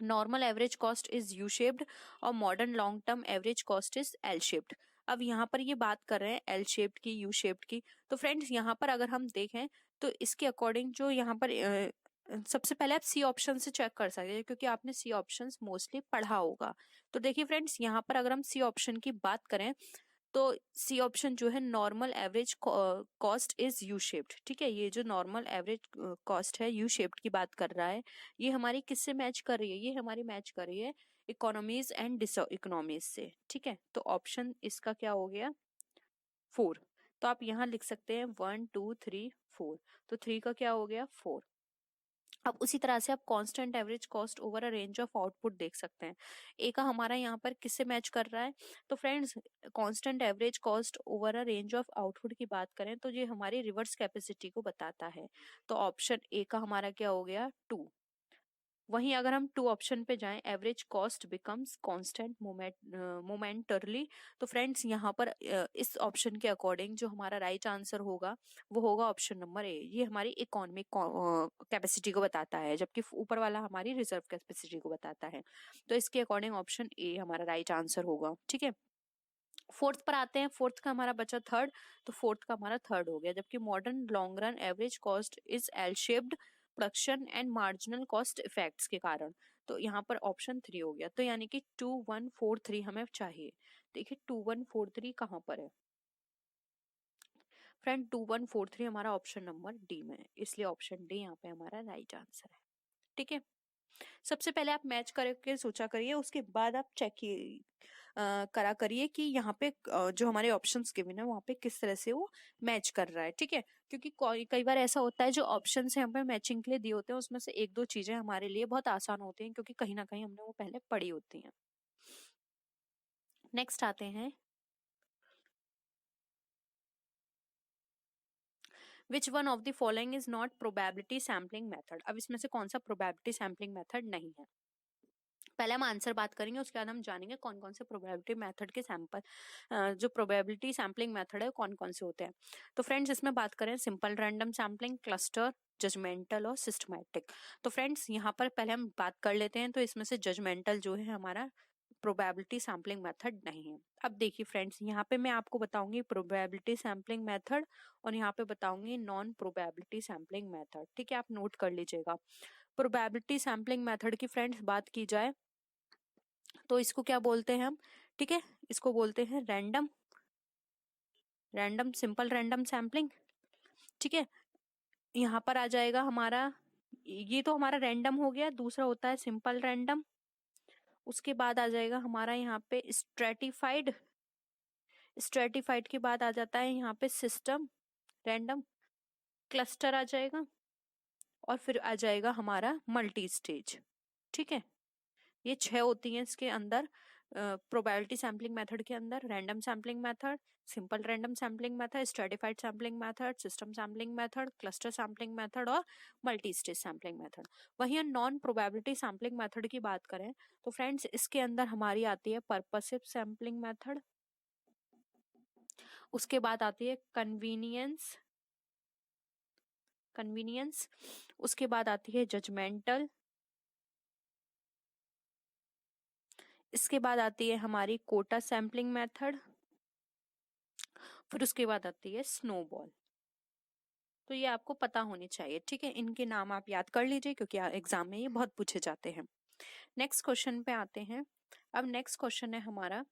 B: normal average cost is U shaped और modern long term average cost is L shaped. अब यहाँ पर ये बात कर रहे हैं एल शेप्ड की, यू शेप्ड की। तो फ्रेंड्स यहाँ पर अगर हम देखें तो इसके अकॉर्डिंग जो यहाँ पर सबसे पहले आप सी ऑप्शन से चेक कर सकते हैं, क्योंकि आपने सी ऑप्शन मोस्टली पढ़ा होगा। तो देखिए फ्रेंड्स यहाँ पर अगर हम सी ऑप्शन की बात करें तो सी ऑप्शन जो है normal average cost is U shaped. ठीक है, ये जो नॉर्मल एवरेज कॉस्ट है यू शेप्ड की बात कर रहा है, ये हमारी किससे मैच कर रही है, ये हमारी मैच कर रही है इकोनॉमीज एंड डिस इकोनॉमीज से। ठीक है, तो ऑप्शन इसका क्या हो गया, 4। तो आप यहाँ लिख सकते हैं 1 2 3 4, तो 3 का क्या हो गया, 4। अब उसी तरह से आप constant average cost over a range of output देख सकते हैं, ए का हमारा यहाँ पर किससे मैच कर रहा है। तो friends constant average cost over a range of output की बात करें तो ये हमारी रिवर्स कैपेसिटी को बताता है, तो ऑप्शन ए का हमारा क्या हो गया, 2। वहीं अगर हम 2 ऑप्शन पे जाएं, average cost becomes constant momentarily, तो फ्रेंड्स यहाँ पर इस ऑप्शन के अकॉर्डिंग जो हमारा राइट आंसर होगा वो होगा ऑप्शन नंबर ए, ये हमारी इकोनॉमिक कैपेसिटी को बताता है, जबकि ऊपर वाला हमारी रिजर्व कैपेसिटी को बताता है। तो इसके अकॉर्डिंग ऑप्शन ए हमारा राइट आंसर होगा। ठीक है, फोर्थ पर आते हैं, फोर्थ का हमारा बचा थर्ड, तो फोर्थ का हमारा थर्ड हो गया, जबकि modern long run average cost is L shaped production and marginal cost effects के कारण, तो यहाँ पर ऑप्शन 3 हो गया। तो यानी कि 2143 हमें चाहिए। देखिए 2143 कहाँ पर है फ्रेंड, 2143 हमारा ऑप्शन नंबर डी में है, इसलिए ऑप्शन डी यहाँ पे हमारा राइट आंसर है। ठीक है, सबसे पहले आप मैच करके सोचा करिए, उसके बाद आप चेक करा करिए कि यहाँ पे जो हमारे ऑप्शंस गिवन है वहाँ पे किस तरह से वो मैच कर रहा है। ठीक है, क्योंकि कई बार ऐसा होता है जो ऑप्शंस है हमें मैचिंग के लिए दिए होते हैं उसमें से एक दो चीजें हमारे लिए बहुत आसान होती हैं, क्योंकि कहीं ना कहीं हमने वो पहले पढ़ी होती हैं। नेक्स्ट आते हैं, विच one of the following is not probability sampling method. अब इसमें से कौन सा प्रोबेबिलिटी सैम्पलिंग मेथड नहीं है। पहले हम आंसर बात करेंगे, उसके बाद हम जानेंगे कौन कौन से प्रोबेबिलिटी मेथड के सैंपल जो प्रोबेबिलिटी सैम्पलिंग मेथड है कौन कौन से होते हैं। तो फ्रेंड्स इसमें बात करें simple random sampling, cluster, judgemental और सिस्टमैटिक। तो फ्रेंड्स यहाँ पर पहले हम बात कर लेते हैं, तो इसमें से जजमेंटल जो है हमारा प्रोबेबिलिटी सैम्पलिंग मेथड नहीं है। अब देखिए फ्रेंड्स यहाँ पे मैं आपको बताऊंगी प्रोबेबिलिटी सैम्पलिंग मेथड और यहाँ पे बताऊंगी नॉन प्रोबेबिलिटी सैम्पलिंग मेथड। ठीक है, आप नोट कर लीजिएगा। प्रोबेबिलिटी सैम्पलिंग मेथड की फ्रेंड्स बात की जाए तो इसको क्या बोलते हैं हम, ठीक है, इसको बोलते हैं random random, simple random sampling, ठीक है। यहाँ पर आ जाएगा हमारा, ये तो हमारा रैंडम हो गया, दूसरा होता है सिंपल रैंडम। उसके बाद आ जाएगा हमारा यहाँ पे स्ट्रेटिफाइड, स्ट्रेटिफाइड के बाद आ जाता है यहाँ पे सिस्टम रैंडम, क्लस्टर आ जाएगा, और फिर आ जाएगा हमारा मल्टी स्टेज, ठीक है। ये 6 होती हैं इसके अंदर, प्रोबेबिलिटी सैम्पलिंग मेथड के अंदर: random sampling method, simple random sampling method, stratified sampling method, system sampling method, cluster sampling method और मल्टी स्टेज सैम्पलिंग मेथड। वहीं नॉन प्रोबेबिलिटी सैम्पलिंग मेथड की बात करें तो फ्रेंड्स इसके अंदर हमारी आती है पर्पसिव सैम्पलिंग मेथड, उसके बाद आती है कन्वीनियंस, कन्वीनियंस, उसके बाद आती है जजमेंटल, इसके बाद आती है हमारी कोटा सैम्पलिंग मेथड, फिर उसके बाद आती है स्नोबॉल। तो ये आपको पता होनी चाहिए, ठीक है। इनके नाम आप याद कर लीजिए क्योंकि एग्जाम में ये बहुत पूछे जाते हैं। नेक्स्ट क्वेश्चन पे आते हैं। अब नेक्स्ट क्वेश्चन है हमारा,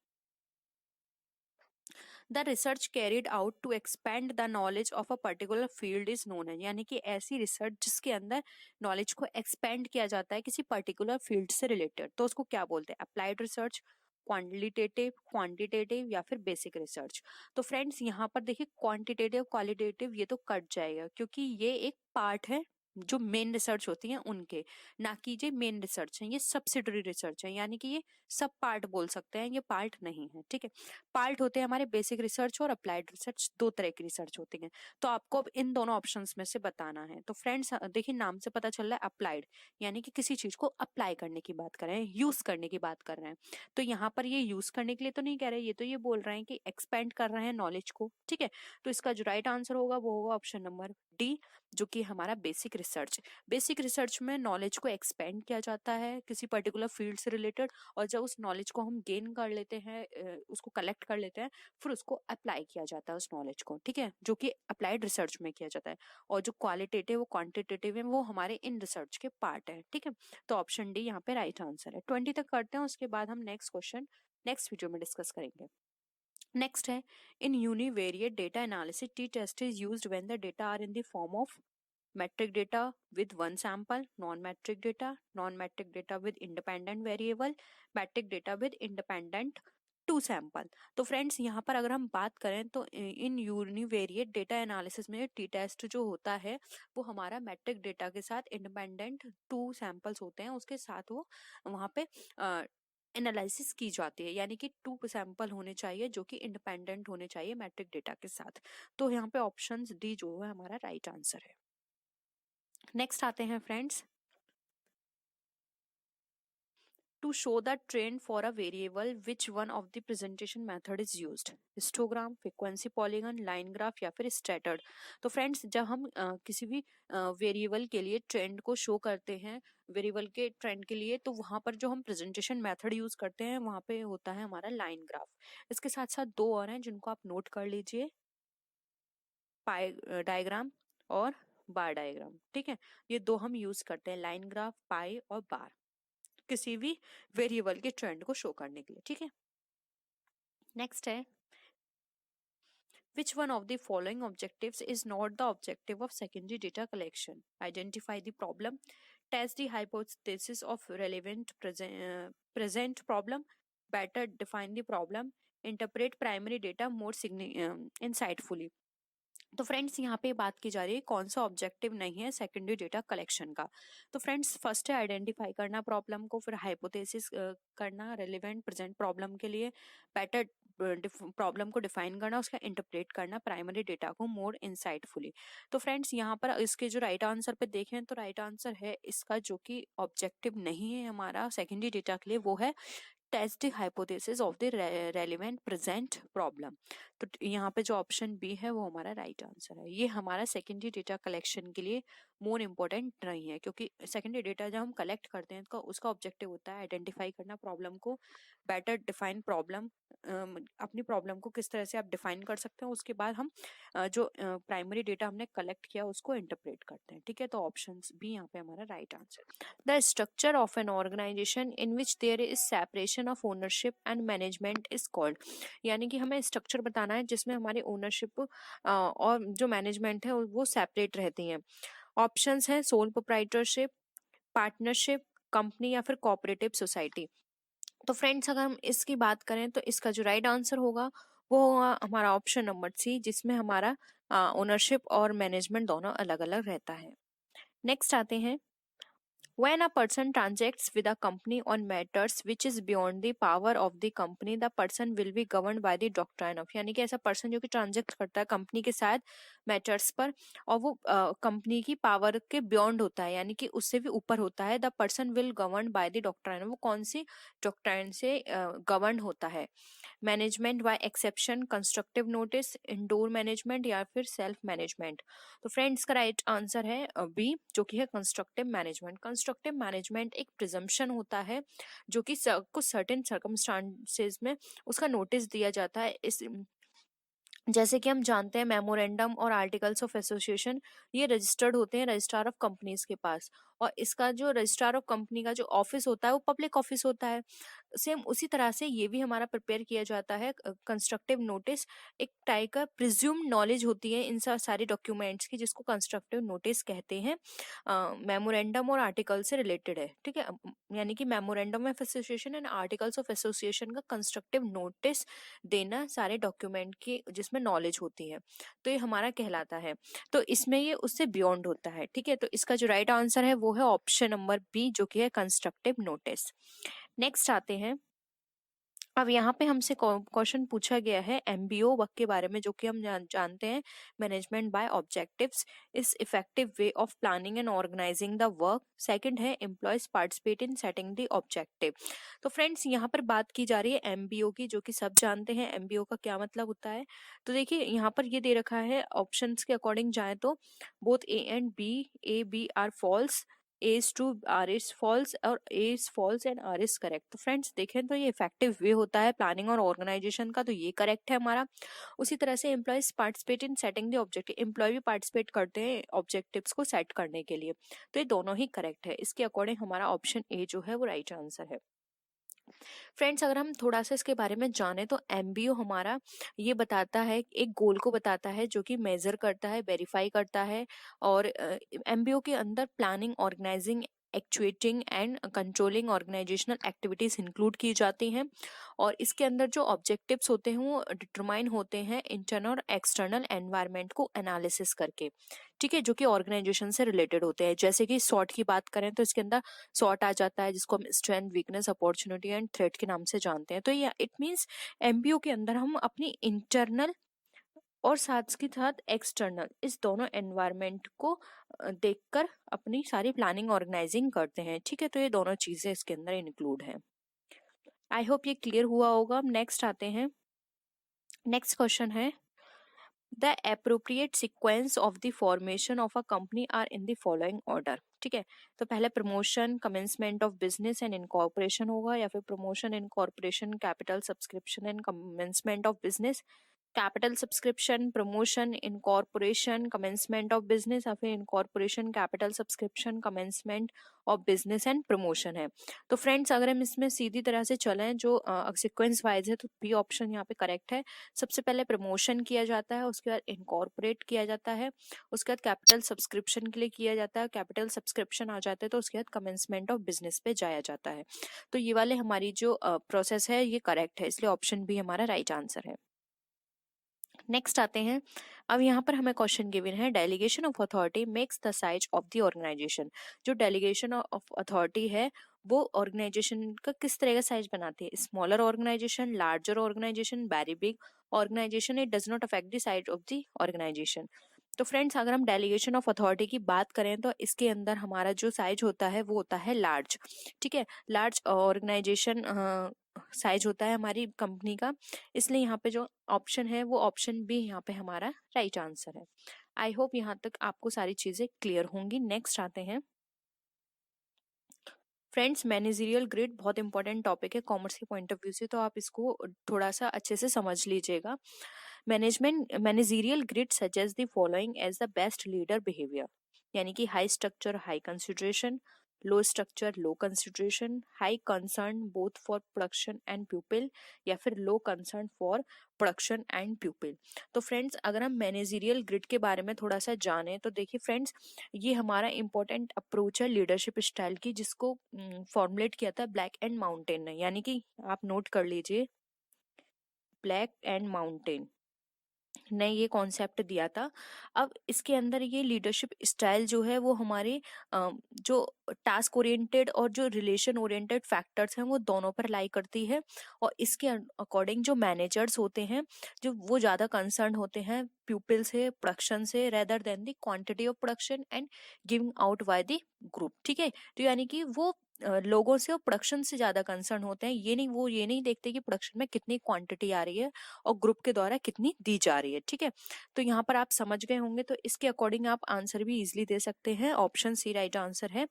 B: the research carried out to expand the knowledge of a particular field is known है, यानी कि ऐसी रिसर्च जिसके अंदर नॉलेज को एक्सपेंड किया जाता है किसी पर्टिकुलर फील्ड से रिलेटेड, तो उसको क्या बोलते हैं? अप्लाइड रिसर्च, क्वांटिटेटिव, क्वांटिटेटिव या फिर बेसिक रिसर्च। तो फ्रेंड्स यहाँ पर देखिए क्वांटिटेटिव क्वालिटेटिव ये तो कट जाएगा क्योंकि ये एक पार्ट है जो मेन रिसर्च होती है उनके, ना कि ये मेन रिसर्च है, ये सब्सिडरी रिसर्च है, यानी कि ये सब पार्ट बोल सकते हैं, ये पार्ट नहीं है, ठीक है। पार्ट होते हैं हमारे बेसिक रिसर्च और अप्लाइड रिसर्च, दो तरह की रिसर्च होती है। तो आपको अब इन दोनों ऑप्शंस में से बताना है। तो फ्रेंड्स देखिए नाम से पता चल रहा है अप्लाइड, यानी कि किसी चीज को अप्लाई करने की बात कर रहे हैं, यूज करने की बात कर रहे हैं। तो यहाँ पर ये यूज करने के लिए तो नहीं कह रहे, ये तो ये बोल रहे हैं कि एक्सपेंड कर रहे हैं नॉलेज को, ठीक है। तो इसका जो राइट आंसर होगा वो होगा ऑप्शन नंबर डी, जो कि हमारा बेसिक रिसर्च। बेसिक रिसर्च में नॉलेज को एक्सपेंड किया जाता है किसी पर्टिकुलर फील्ड से रिलेटेड, और जब उस नॉलेज को हम गेन कर लेते हैं, उसको कलेक्ट कर लेते हैं, फिर उसको अप्लाई किया जाता है उस नॉलेज को, ठीक है, जो कि अप्लाइड रिसर्च में किया जाता है। और जो क्वालिटेटिव और क्वांटिटेटिव है वो हमारे इन रिसर्च के पार्ट है, ठीक है। तो ऑप्शन डी यहाँ पे राइट आंसर है। 20 तक करते हैं, उसके बाद हम नेक्स्ट क्वेश्चन नेक्स्ट वीडियो में डिस्कस करेंगे। नेक्स्ट है, in univariate data analysis t test is used when the data are in the form of metric data with one sample, non-metric data with independent variable, metric data with independent two sample. तो friends यहाँ पर अगर हम बात करें तो इन univariate data analysis में टी टेस्ट जो होता है वो हमारा मैट्रिक डेटा के साथ इंडिपेंडेंट टू सैंपल्स होते हैं, उसके साथ वो वहाँ पे एनालिसिस की जाती है, यानी कि टू सैंपल होने चाहिए जो कि इंडिपेंडेंट होने चाहिए मैट्रिक डेटा के साथ। तो यहाँ पे ऑप्शन डी जो है हमारा राइट आंसर है। नेक्स्ट आते हैं friends, to show the trend for a variable which one of the presentation method is used, histogram, frequency polygon, line graph या फिर स्टैटर्ड। तो फ्रेंड्स जब हम किसी भी वेरिएबल के लिए ट्रेंड को शो करते हैं, वेरिएबल के ट्रेंड के लिए, तो वहां पर जो हम प्रेजेंटेशन मेथड यूज करते हैं वहां पे होता है हमारा लाइन ग्राफ। इसके साथ साथ दो और हैं जिनको आप नोट कर लीजिए, पाई डायग्राम और बार डायग्राम, ठीक है। ये दो हम यूज करते हैं, लाइन ग्राफ, पाई और बार, किसी भी वेरिएबल के ट्रेंड को शो करने के लिए, ठीक है। नेक्स्ट है, which one of the following objectives is not the objective of secondary data collection? Identify the problem, test the hypothesis of relevant present problem, better define the problem, interpret primary data more insightfully। तो friends यहाँ पे बात की जा रही है कौन सा ऑब्जेक्टिव नहीं है सेकेंडरी डेटा कलेक्शन का। तो फ्रेंड्स फर्स्ट है आइडेंटिफाई करना प्रॉब्लम को, फिर हाइपोथेसिस करना रेलेवेंट प्रेजेंट प्रॉब्लम के लिए, बेटर प्रॉब्लम को डिफाइन करना, उसका इंटरप्रेट करना प्राइमरी डेटा को मोर इंसाइटफुली। तो फ्रेंड्स यहाँ पर इसके जो राइट आंसर पे देखें तो राइट आंसर है इसका जो कि ऑब्जेक्टिव नहीं है हमारा सेकेंडरी डेटा के लिए, वो है test the hypothesis of the relevant present problem. तो यहाँ पे जो ऑप्शन बी है वो हमारा राइट आंसर है। ये हमारा सेकेंडरी डेटा कलेक्शन के लिए मोर इम्पोर्टेंट नहीं है, क्योंकि सेकेंडरी डेटा जब हम कलेक्ट करते हैं तो उसका ऑब्जेक्टिव होता है आइडेंटिफाई करना प्रॉब्लम को, बेटर डिफाइन प्रॉब्लम, अपनी प्रॉब्लम को किस तरह से आप डिफाइन कर सकते हैं, उसके बाद हम जो प्राइमरी डेटा हमने कलेक्ट किया उसको इंटरप्रेट करते हैं। ठीक है, तो ऑप्शन बी यहाँ पे हमारा right answer. The structure of an organisation in which there is separation of ownership and management is called, यानी कि हमें स्ट्रक्चर बताना है जिसमें हमारी ओनरशिप और जो मैनेजमेंट है वो सेपरेट रहती हैं। ऑप्शंस हैं सोल प्रोप्राइटरशिप, पार्टनरशिप, कंपनी या फिर कोऑपरेटिव सोसाइटी। तो फ्रेंड्स अगर हम इसकी बात करें तो इसका जो राइट आंसर होगा वो होगा हमारा ऑप्शन नंबर सी, जिसमें हमारा ओनरशिप और मैनेजमेंट दोनों अलग अलग रहता है। नेक्स्ट आते हैं, when a person transacts with a company on matters which is beyond the power of the company, the person will be governed by the doctrine of, यानी कि ऐसा पर्सन जो कि ट्रांजेक्ट करता है कंपनी के साथ मैटर्स पर और वो कंपनी की पावर के बियॉन्ड होता है, यानी कि उससे भी ऊपर होता है, the person will govern by the doctrine, वो कौन सी डॉक्ट्राइन से गवर्न होता है। Management by exception, constructive notice, indoor management या फिर सेल्फ मैनेजमेंट। तो फ्रेंड्स का राइट आंसर है बी, जो कि है कंस्ट्रक्टिव मैनेजमेंट। कंस्ट्रक्टिव मैनेजमेंट एक प्रिजम्पशन होता है जो कि कुछ सर्टेन सर्कमस्टांसेस में उसका नोटिस दिया जाता है। इस जैसे कि हम जानते हैं मेमोरेंडम और आर्टिकल्स ऑफ एसोसिएशन ये रजिस्टर्ड होते हैं रजिस्ट्रार ऑफ कंपनीज के पास, और इसका जो रजिस्ट्रार ऑफ कंपनी का जो ऑफिस होता है वो पब्लिक ऑफिस होता है। सेम उसी तरह से ये भी हमारा प्रिपेयर किया जाता है। कंस्ट्रक्टिव नोटिस एक टाइप का प्रिज्यूम नॉलेज होती है इन सारे डॉक्यूमेंट्स की, जिसको कंस्ट्रक्टिव नोटिस कहते हैं, मेमोरेंडम और आर्टिकल से रिलेटेड है। ठीक है, यानी कि memorandum of association and articles of association का कंस्ट्रक्टिव नोटिस देना सारे डॉक्यूमेंट की जिसमें नॉलेज होती है, तो ये हमारा कहलाता है। तो इसमें ये उससे बियॉन्ड होता है। ठीक है, तो इसका जो राइट आंसर है वो है ऑप्शन नंबर बी, जो कि है कंस्ट्रक्टिव नोटिस। नेक्स्ट आते हैं, अब यहाँ पे हमसे क्वेश्चन पूछा गया है एमबीओ के बारे में, जो कि हम जानते हैं management by objectives is effective way of planning and organising the work. Second है employees participate in setting the objective. तो फ्रेंड्स यहाँ पर बात की जा रही है एमबीओ की, जो कि सब जानते हैं एमबीओ का क्या मतलब होता है। तो देखिए यहाँ पर ये दे रखा है, ऑप्शंस के अकॉर्डिंग जाए तो both A B are false, A is true, R is false और A is false and R is correct। तो फ्रेंड्स देखें तो ये इफेक्टिव वे होता है प्लानिंग और ऑर्गेनाइजेशन का, तो ये करेक्ट है हमारा। उसी तरह से employees participate in setting the objective, employee भी पार्टिसिपेट करते हैं ऑब्जेक्टिव्स को सेट करने के लिए, तो ये दोनों ही करेक्ट है। इसके अकॉर्डिंग हमारा ऑप्शन ए जो है वो राइट आंसर है। फ्रेंड्स अगर हम थोड़ा सा इसके बारे में जाने तो एमबीओ हमारा ये बताता है, एक गोल को बताता है जो कि मेजर करता है, वेरीफाई करता है, और एमबीओ के अंदर planning, organising, actuating and controlling organisational activities include की जाती हैं। और इसके अंदर जो ऑब्जेक्टिव्स होते हैं वो डिटरमाइन होते हैं इंटरनल और एक्सटर्नल एनवायरनमेंट को एनालिसिस करके। ठीक है, जो कि ऑर्गेनाइजेशन से रिलेटेड होते हैं। जैसे कि सॉर्ट की बात करें तो इसके अंदर सॉर्ट आ जाता है, जिसको हम strength, weakness, opportunity and threat के नाम से जानते हैं। तो ये इट मींस एमबीओ के अंदर हम अपनी इंटरनल और साथ के साथ एक्सटर्नल इस दोनों एनवायरनमेंट को देखकर अपनी सारी प्लानिंग ऑर्गेनाइजिंग करते हैं। ठीक है, तो ये दोनों चीजें इसके अंदर इंक्लूड है। आई होप ये क्लियर हुआ होगा। नेक्स्ट आते हैं, नेक्स्ट क्वेश्चन है the appropriate sequence of the formation of a company are in the following order. ठीक है, तो पहले promotion, commencement of business and incorporation होगा, या फिर promotion, incorporation, capital subscription and commencement of business, capital subscription, promotion, incorporation, commencement of business, या फिर incorporation, capital subscription, commencement of business and promotion है। तो फ्रेंड्स अगर हम इसमें सीधी तरह से चलें जो सीक्वेंस वाइज है, तो बी ऑप्शन यहाँ पे करेक्ट है। सबसे पहले प्रमोशन किया जाता है, उसके बाद इनकॉर्पोरेट किया जाता है, उसके बाद कैपिटल सब्सक्रिप्शन के लिए किया जाता है, कैपिटल सब्सक्रिप्शन आ जाता है तो उसके बाद कमेंसमेंट ऑफ बिजनेस पे जाया जाता है। तो ये वाले हमारी जो प्रोसेस है ये करेक्ट है, इसलिए ऑप्शन बी हमारा राइट आंसर है। नेक्स्ट आते हैं, अब यहाँ पर हमें क्वेश्चन गिवन है delegation of authority makes the size of the organisation. जो डेलीगेशन ऑफ अथॉरिटी है वो ऑर्गेनाइजेशन का किस तरह का साइज बनाती है, smaller organisation, larger organisation, very big organisation, it does not affect the size of the organisation. तो फ्रेंड्स अगर हम डेलीगेशन ऑफ अथॉरिटी की बात करें तो इसके अंदर हमारा जो साइज होता है वो होता है लार्ज। ठीक है, लार्ज ऑर्गेनाइजेशन साइज होता है हमारी कंपनी का, इसलिए यहाँ पे जो ऑप्शन है वो ऑप्शन बी यहाँ पे हमारा राइट आंसर है। आई होप यहाँ तक आपको सारी चीजें क्लियर होंगी। नेक्स्ट आते हैं फ्रेंड्स, मैनेजरियल ग्रिड बहुत इंपॉर्टेंट टॉपिक है कॉमर्स के पॉइंट ऑफ व्यू से, तो आप इसको थोड़ा सा अच्छे से समझ लीजिएगा। Managerial grid suggest the following as the best leader behaviour, यानी कि high structure high consideration, low structure low consideration, high concern both for production and people, या फिर low concern for production and प्यूपिल। तो फ्रेंड्स, अगर हम managerial grid के बारे में थोड़ा सा जाने तो देखिए फ्रेंड्स, ये हमारा इंपॉर्टेंट अप्रोच है लीडरशिप स्टाइल की, जिसको फॉर्मुलेट किया था ब्लैक एंड माउंटेन ने, यानी कि आप नोट कर लीजिए, ब्लैक एंड माउंटेन ने ये कॉन्सेप्ट दिया था। अब इसके अंदर ये लीडरशिप स्टाइल जो है वो हमारे जो टास्क ओरिएंटेड और जो रिलेशन ओरिएंटेड फैक्टर्स हैं वो दोनों पर लाई करती है, और इसके अकॉर्डिंग जो मैनेजर्स होते हैं जो वो ज्यादा कंसर्न होते हैं प्यूपिल से, प्रोडक्शन से, rather than the quantity of production and giving out by the group. ठीक है, तो यानी कि वो लोगों से और प्रोडक्शन से ज्यादा कंसर्न होते हैं। ये नहीं देखते कि प्रोडक्शन में कितनी क्वांटिटी आ रही है और ग्रुप के द्वारा कितनी दी जा रही है। ठीक है, तो यहाँ पर आप समझ गए होंगे, तो इसके अकॉर्डिंग आप आंसर भी इजिली दे सकते हैं। ऑप्शन सी राइट आंसर है,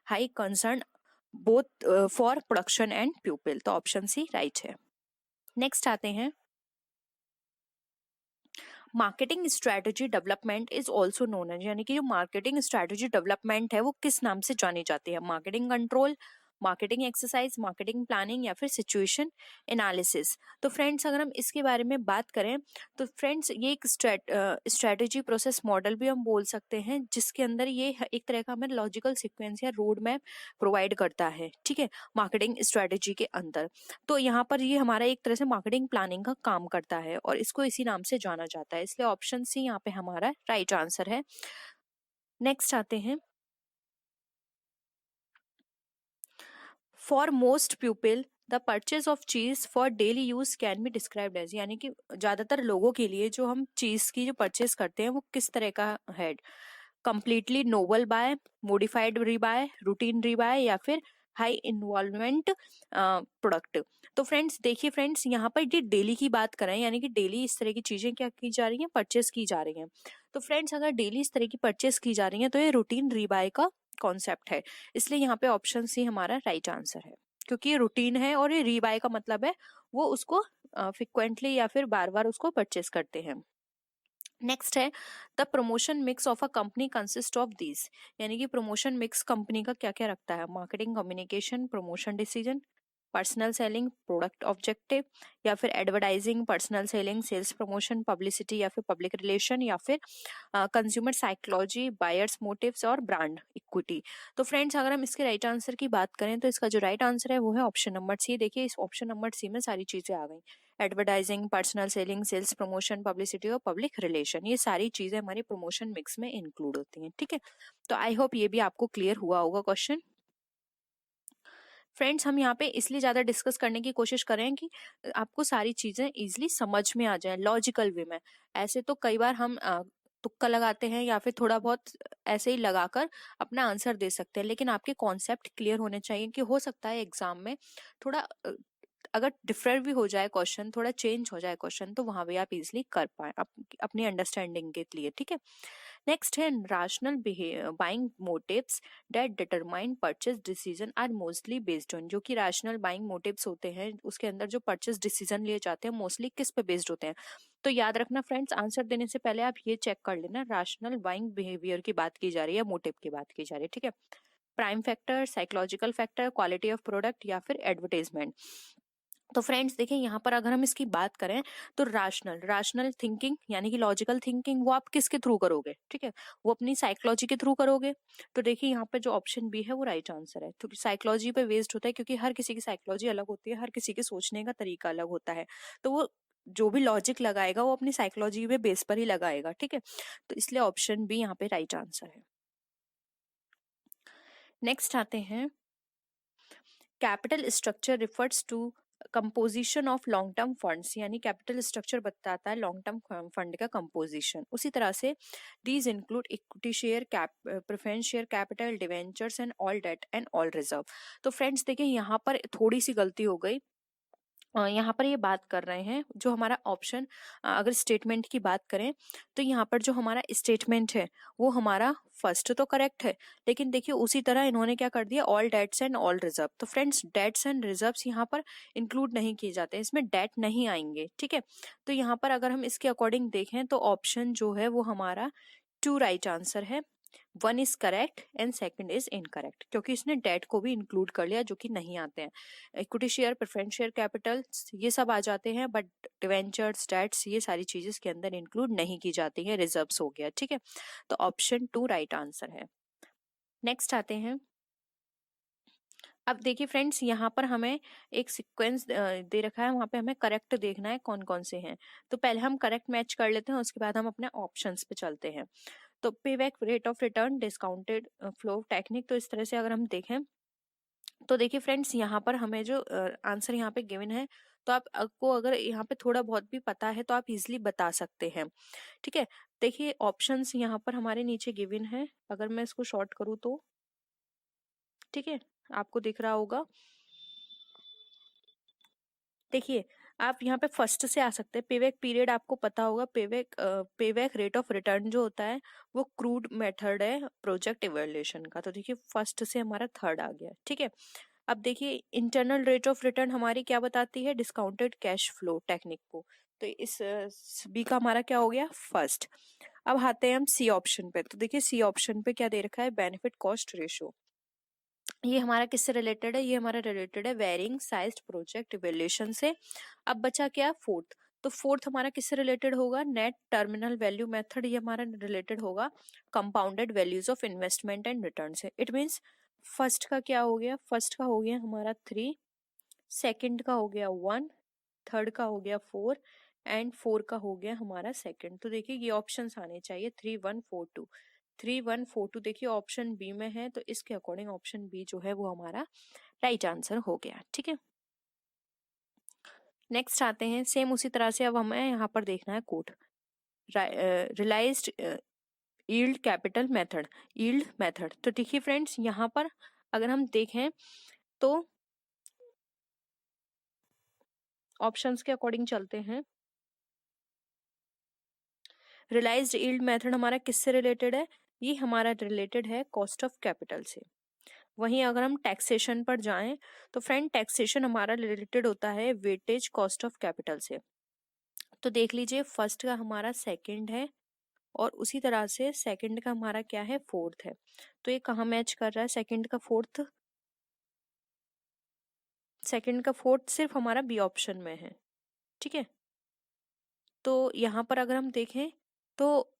B: high concern both for production and प्यूपिल, तो ऑप्शन सी राइट है। नेक्स्ट आते हैं, marketing strategy development is also known as, यानी कि जो मार्केटिंग स्ट्रेटजी डेवलपमेंट है वो किस नाम से जानी जाती है? Marketing control, marketing exercise, marketing planning, या फिर सिचुएशन एनालिसिस। तो फ्रेंड्स, अगर हम इसके बारे में बात करें तो फ्रेंड्स, ये एक स्ट्रेटजी प्रोसेस मॉडल भी हम बोल सकते हैं, जिसके अंदर ये एक तरह का हमें लॉजिकल सीक्वेंस या रोड मैप प्रोवाइड करता है। ठीक है, मार्केटिंग स्ट्रेटजी के अंदर, तो यहाँ पर ये हमारा एक तरह से मार्केटिंग प्लानिंग का काम करता है और इसको इसी नाम से जाना जाता है, इसलिए ऑप्शन सी यहाँ पे हमारा राइट आंसर है। नेक्स्ट आते हैं, for most people the purchase of चीज for daily use can be described as, यानी कि ज्यादातर लोगों के लिए जो हम चीज की जो परचेज करते हैं वो किस तरह का है? Completely novel buy, modified rebuy, routine rebuy, या फिर हाई इन्वॉल्वमेंट प्रोडक्ट। तो फ्रेंड्स देखिए फ्रेंड्स, यहाँ पर ये डेली की बात करें, यानी कि डेली इस तरह की चीजें क्या की जा रही हैं? परचेस की जा रही हैं। तो फ्रेंड्स, अगर डेली इस तरह की परचेस की जा रही है तो ये रूटीन रीबाय का कॉन्सेप्ट है, इसलिए यहाँ पे ऑप्शन सी हमारा राइट आंसर है, क्योंकि ये रूटीन है और ये रीबाय का मतलब है वो उसको फ्रिक्वेंटली या फिर बार बार उसको परचेस करते हैं। नेक्स्ट है, the promotion mix of a company consist of these, यानी कि प्रमोशन मिक्स कंपनी का क्या क्या रखता है? Marketing, communication, promotion decision, personal selling, product objective, या फिर advertising, personal selling, sales promotion, publicity, या फिर पब्लिक रिलेशन, या फिर कंज्यूमर साइकोलॉजी, बायर्स मोटिव्स और ब्रांड इक्विटी। तो फ्रेंड्स, अगर हम इसके राइट आंसर की बात करें तो इसका जो राइट आंसर है वो है ऑप्शन नंबर सी। देखिए, इस ऑप्शन नंबर सी में सारी चीजें आ गई, advertising, personal selling, sales promotion, publicity और पब्लिक रिलेशन, ये सारी चीजें हमारी प्रमोशन मिक्स में इंक्लूड होती हैं। ठीक है, तो आई होप ये भी आपको क्लियर हुआ होगा क्वेश्चन। फ्रेंड्स, हम यहाँ पे इसलिए ज्यादा डिस्कस करने की कोशिश करें कि आपको सारी चीजें इजिली समझ में आ जाए लॉजिकल वे में। ऐसे तो कई बार हम तुक्का लगाते हैं या फिर थोड़ा बहुत ऐसे ही लगाकर अपना आंसर दे सकते हैं, लेकिन आपके कॉन्सेप्ट क्लियर होने चाहिए कि हो सकता है एग्जाम में थोड़ा अगर डिफरेंट भी हो जाए क्वेश्चन, थोड़ा चेंज हो जाए क्वेश्चन, तो वहां भी आप इजिली कर पाए अपनी अंडरस्टैंडिंग के लिए। ठीक है, नेक्स्ट है, rational buying motives that determine purchase decision are mostly based on, जो कि rational buying motives होते हैं उसके अंदर जो purchase decision लिए जाते हैं मोस्टली किस पे बेस्ड होते हैं? तो याद रखना फ्रेंड्स, आंसर देने से पहले आप ये चेक कर लेना, rational buying behavior की बात की जा रही है, मोटिव की बात की जा रही है। ठीक है, prime factor, psychological factor, quality of product, या फिर एडवर्टाइजमेंट। तो फ्रेंड्स देखिए, यहाँ पर अगर हम इसकी बात करें तो राशनल थिंकिंग यानी कि लॉजिकल थिंकिंग वो आप किसके थ्रू करोगे? ठीक है, वो अपनी साइकोलॉजी के थ्रू करोगे। तो देखिए, यहाँ पे जो ऑप्शन बी है वो राइट आंसर है, क्योंकि साइकोलॉजी पे बेस्ड होता है, क्योंकि हर किसी की साइकोलॉजी अलग होती है, हर किसी के सोचने का तरीका अलग होता है, तो वो जो भी लॉजिक लगाएगा वो अपनी साइकोलॉजी पे बेस पर ही लगाएगा। ठीक है, तो इसलिए ऑप्शन बी यहाँ पे राइट आंसर है। नेक्स्ट आते हैं, capital structure refers to composition of long term funds, यानी कैपिटल स्ट्रक्चर बताता है लॉन्ग टर्म फंड का कंपोजिशन। उसी तरह से these include equity share, preference share capital, debentures and all debt and all reserve. तो फ्रेंड्स देखिए, यहाँ पर थोड़ी सी गलती हो गई, यहाँ पर ये बात कर रहे हैं जो हमारा ऑप्शन, अगर स्टेटमेंट की बात करें तो यहाँ पर जो हमारा स्टेटमेंट है वो हमारा फर्स्ट तो करेक्ट है, लेकिन देखिए उसी तरह इन्होंने क्या कर दिया, all debts and all reserve. तो फ्रेंड्स डेट्स एंड रिजर्व्स यहाँ पर इंक्लूड नहीं किए जाते हैं, इसमें डेट नहीं आएंगे, ठीक है। तो यहाँ पर अगर हम इसके अकॉर्डिंग देखें तो ऑप्शन जो है वो हमारा 2 राइट आंसर है। 1 is correct and second is incorrect, क्योंकि इसने डेट को भी इंक्लूड कर लिया जो कि नहीं आते हैं। Equity share, preference share capital ये सब आ जाते हैं, बट डिवेंचर्स, डेट्स ये सारी चीजें इसके अंदर इंक्लूड नहीं की जाती है, रिजर्व्स हो गया, ठीक है। तो ऑप्शन 2 राइट आंसर है। नेक्स्ट आते हैं। अब देखिए फ्रेंड्स, यहाँ पर हमें एक सीक्वेंस दे रखा है, वहां पे हमें करेक्ट देखना है कौन कौन से हैं। तो पहले हम करेक्ट मैच कर लेते हैं, उसके बाद हम अपने ऑप्शंस पे चलते हैं। तो payback rate of return, discounted flow technique, तो इस तरह से अगर हम देखें तो देखिए फ्रेंड्स, यहाँ पर हमें जो आंसर यहाँ पे गिवन है, तो आपको अगर यहाँ पे थोड़ा बहुत भी पता है तो आप इजिली बता सकते हैं, ठीक है। देखिए ऑप्शंस यहाँ पर हमारे नीचे गिवन है, अगर मैं इसको शॉर्ट करूँ तो, ठीक है, आपको दिख रहा होगा। देखिए आप यहाँ पे फर्स्ट से आ सकते हैं। पेबैक पीरियड आपको पता होगा, पेबैक रेट ऑफ रिटर्न जो होता है वो क्रूड मेथड है प्रोजेक्ट इवैल्यूएशन का। तो देखिए फर्स्ट से हमारा थर्ड आ गया, ठीक है। अब देखिए इंटरनल रेट ऑफ रिटर्न हमारी क्या बताती है, डिस्काउंटेड कैश फ्लो टेक्निक को। तो इस बी का हमारा क्या हो गया, फर्स्ट। अब आते हैं हम सी ऑप्शन पे। तो देखिए सी ऑप्शन पे क्या दे रखा है, बेनिफिट कॉस्ट रेशियो। ये हमारा किससे रिलेटेड है, ये हमारा रिलेटेड है वेरिंग साइज्ड प्रोजेक्ट इवैल्यूएशन से। अब बचा क्या, फोर्थ। तो फोर्थ हमारा किससे रिलेटेड होगा, नेट टर्मिनल वैल्यू मेथड, ये हमारा रिलेटेड होगा compounded values of investment and return से। इट मींस फर्स्ट का क्या हो गया, फर्स्ट का हो गया हमारा 3, सेकंड का हो गया 1, थर्ड का हो गया 4 एंड 4 का हो गया हमारा सेकंड। तो देखिए ये ऑप्शंस आने चाहिए 3 1 4 2, 3 1 4 2 देखिए ऑप्शन बी में है, तो इसके अकॉर्डिंग ऑप्शन बी जो है वो हमारा राइट आंसर हो गया, ठीक है। नेक्स्ट आते हैं, सेम उसी तरह से अब हमें यहाँ पर देखना है code, realized yield capital method, yield method. तो देखिए फ्रेंड्स यहाँ पर अगर हम देखें तो ऑप्शंस के अकॉर्डिंग चलते हैं। रियलाइज्ड यील्ड मेथड हमारा किससे रिलेटेड है, ये हमारा रिलेटेड है कॉस्ट ऑफ कैपिटल से। वहीं अगर हम टैक्सेशन पर जाएं तो फ्रेंड टैक्सेशन हमारा रिलेटेड होता है वेटेज कॉस्ट ऑफ कैपिटल से। तो देख लीजिए फर्स्ट का हमारा सेकंड है और उसी तरह से सेकंड का हमारा क्या है, फोर्थ है। तो ये कहाँ मैच कर रहा है, सेकंड का फोर्थ, सेकंड का फोर्थ सिर्फ हमारा बी ऑप्शन में है, ठीक है। तो यहाँ पर अगर हम देखें तो